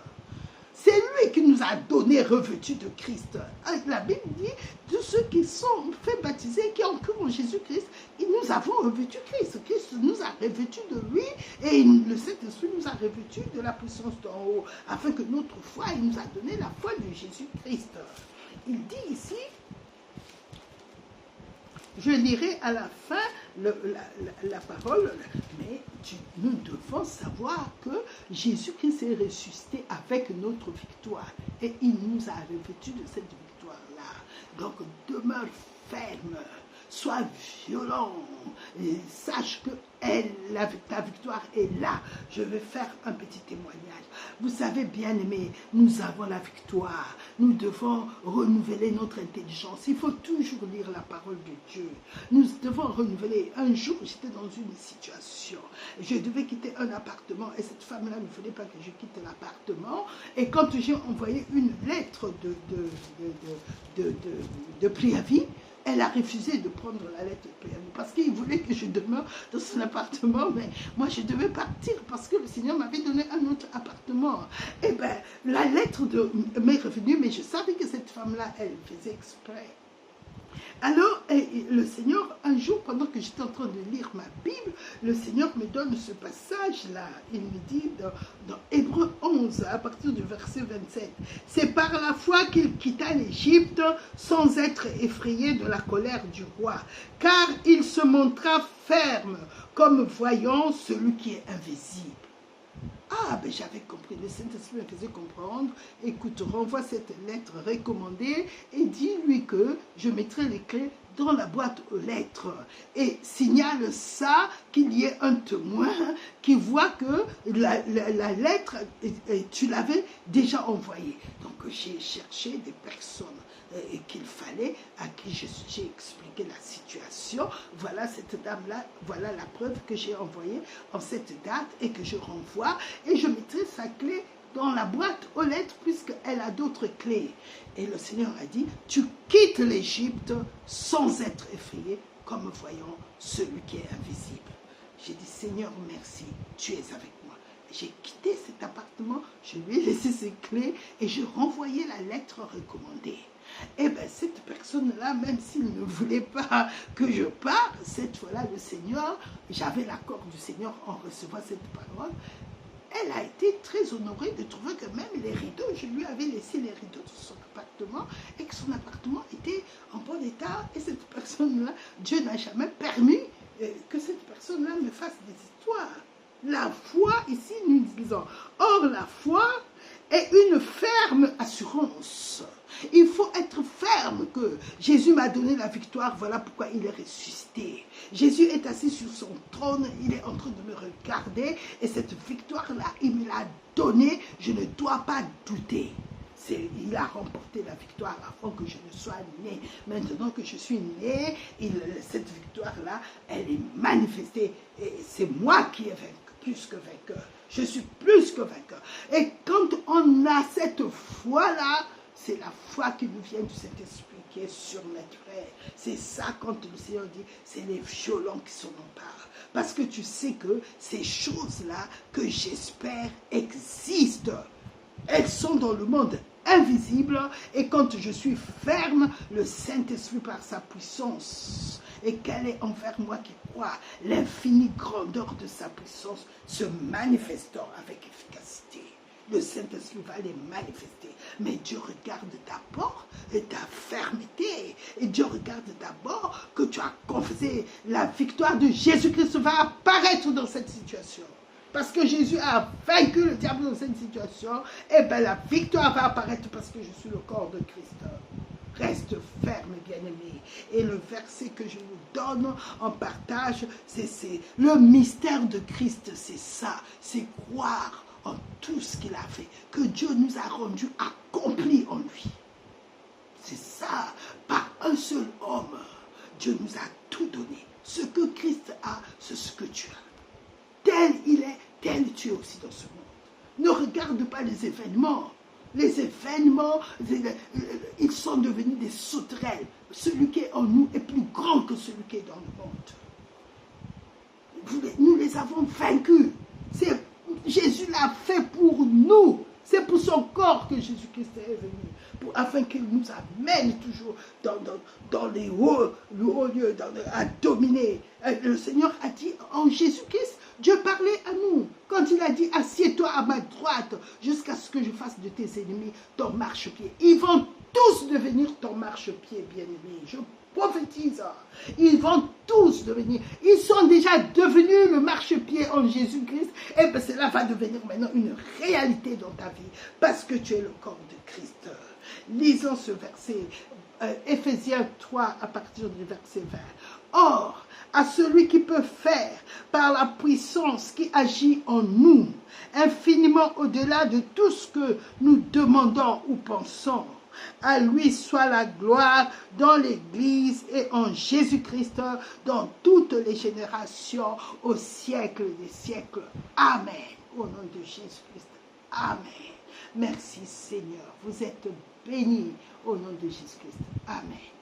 C'est lui qui nous a donné revêtus de Christ. La Bible dit, tous ceux qui sont faits baptiser, qui ont cru en Jésus-Christ, nous avons revêtu Christ. Christ nous a revêtus de lui et le Saint-Esprit nous a revêtus de la puissance d'en haut, afin que notre foi, il nous a donné la foi de Jésus-Christ. Il dit ici, je lirai à la fin la parole, mais nous devons savoir que Jésus-Christ est ressuscité avec notre victoire et il nous a revêtus de cette victoire-là. Donc demeure ferme, sois violent, et sache que ta victoire est là. Je vais faire un petit témoignage. Vous savez, bien-aimés, nous avons la victoire. Nous devons renouveler notre intelligence. Il faut toujours lire la parole de Dieu. Nous devons renouveler. Un jour, j'étais dans une situation. Je devais quitter un appartement et cette femme-là ne voulait pas que je quitte l'appartement. Et quand j'ai envoyé une lettre de préavis, elle a refusé de prendre la lettre de préavis parce qu'il voulait que je demeure dans son appartement, mais moi je devais partir parce que le Seigneur m'avait donné un autre appartement. Et bien, la lettre m'est revenue, mais je savais que cette femme-là, elle faisait exprès. Alors, le Seigneur, un jour, pendant que j'étais en train de lire ma Bible, le Seigneur me donne ce passage-là. Il me dit dans Hébreux 11, à partir du verset 27, « C'est par la foi qu'il quitta l'Égypte sans être effrayé de la colère du roi, car il se montra ferme, comme voyant celui qui est invisible. » Ah, ben j'avais compris, le Saint-Esprit me faisait comprendre. Écoute, renvoie cette lettre recommandée et dis-lui que je mettrai les clés dans la boîte aux lettres. Et signale ça, qu'il y ait un témoin qui voit que la lettre, tu l'avais déjà envoyée. Donc j'ai cherché des personnes qu'il fallait, à qui j'ai expliqué la situation. Voilà cette dame-là, voilà la preuve que j'ai envoyée en cette date et que je renvoie. Et je mettrai sa clé dans la boîte aux lettres puisqu'elle a d'autres clés. Et le Seigneur a dit, tu quittes l'Égypte sans être effrayé comme voyant celui qui est invisible. J'ai dit, Seigneur, merci, tu es avec moi. J'ai quitté cet appartement, je lui ai laissé ses clés et je renvoyais la lettre recommandée. Et bien cette personne-là, même s'il ne voulait pas que je parte, cette fois-là, le Seigneur, j'avais l'accord du Seigneur en recevant cette parole, elle a été très honorée de trouver que même les rideaux, je lui avais laissé les rideaux de son appartement et que son appartement était en bon état. Et cette personne-là, Dieu n'a jamais permis que cette personne-là me fasse des histoires. La foi, ici, nous disons, or la foi est une ferme assurance. Il faut être ferme que Jésus m'a donné la victoire, voilà pourquoi il est ressuscité. Jésus est assis sur son trône, il est en train de me regarder et cette victoire-là, il me l'a donnée, je ne dois pas douter. Il a remporté la victoire avant que je ne sois né. Maintenant que je suis né, cette victoire-là, elle est manifestée et c'est moi qui ai vaincu, plus que vainqueur. Je suis plus que vainqueur. Et quand on a cette foi-là, c'est la foi qui nous vient du Saint-Esprit qui est surnaturelle. C'est ça quand le Seigneur dit, c'est les violents qui s'en emparent. Parce que tu sais que ces choses-là que j'espère existent. Elles sont dans le monde invisible et quand je suis ferme, le Saint-Esprit par sa puissance et qu'elle est envers moi qui crois, l'infinie grandeur de sa puissance se manifestant avec efficacité. le Saint-Esprit va les manifester. Mais Dieu regarde d'abord ta fermeté. Et Dieu regarde d'abord que tu as confessé. La victoire de Jésus-Christ va apparaître dans cette situation. Parce que Jésus a vaincu le diable dans cette situation, et bien la victoire va apparaître parce que je suis le corps de Christ. Reste ferme, bien-aimé. Et le verset que je vous donne en partage, c'est le mystère de Christ, c'est ça. C'est croire en tout ce qu'il a fait, que Dieu nous a rendu accomplis en lui. C'est ça. Par un seul homme, Dieu nous a tout donné. Ce que Christ a, c'est ce que tu as. Tel il est, tel tu es aussi dans ce monde. Ne regarde pas les événements. Les événements, ils sont devenus des sauterelles. Celui qui est en nous est plus grand que celui qui est dans le monde. Nous les avons vaincus. Jésus l'a fait pour nous. C'est pour son corps que Jésus-Christ est venu, afin qu'il nous amène toujours dans les hauts lieux, à dominer. Le Seigneur a dit en Jésus-Christ, Dieu parlait à nous. Quand il a dit, assieds-toi à ma droite, jusqu'à ce que je fasse de tes ennemis ton marchepied. Ils vont tous devenir ton marchepied, bien-aimé. Je prophétise. Ils vont tous devenir. Ils sont déjà devenus le marchepied en Jésus-Christ. Et bien cela va devenir maintenant une réalité dans ta vie. Parce que tu es le corps de Christ. Lisons ce verset. Éphésiens 3 à partir du verset 20. Or, à celui qui peut faire, par la puissance qui agit en nous, infiniment au-delà de tout ce que nous demandons ou pensons, à lui soit la gloire dans l'Église et en Jésus-Christ, dans toutes les générations, au siècle des siècles. Amen. Au nom de Jésus-Christ. Amen. Merci Seigneur. Vous êtes bénis au nom de Jésus-Christ. Amen.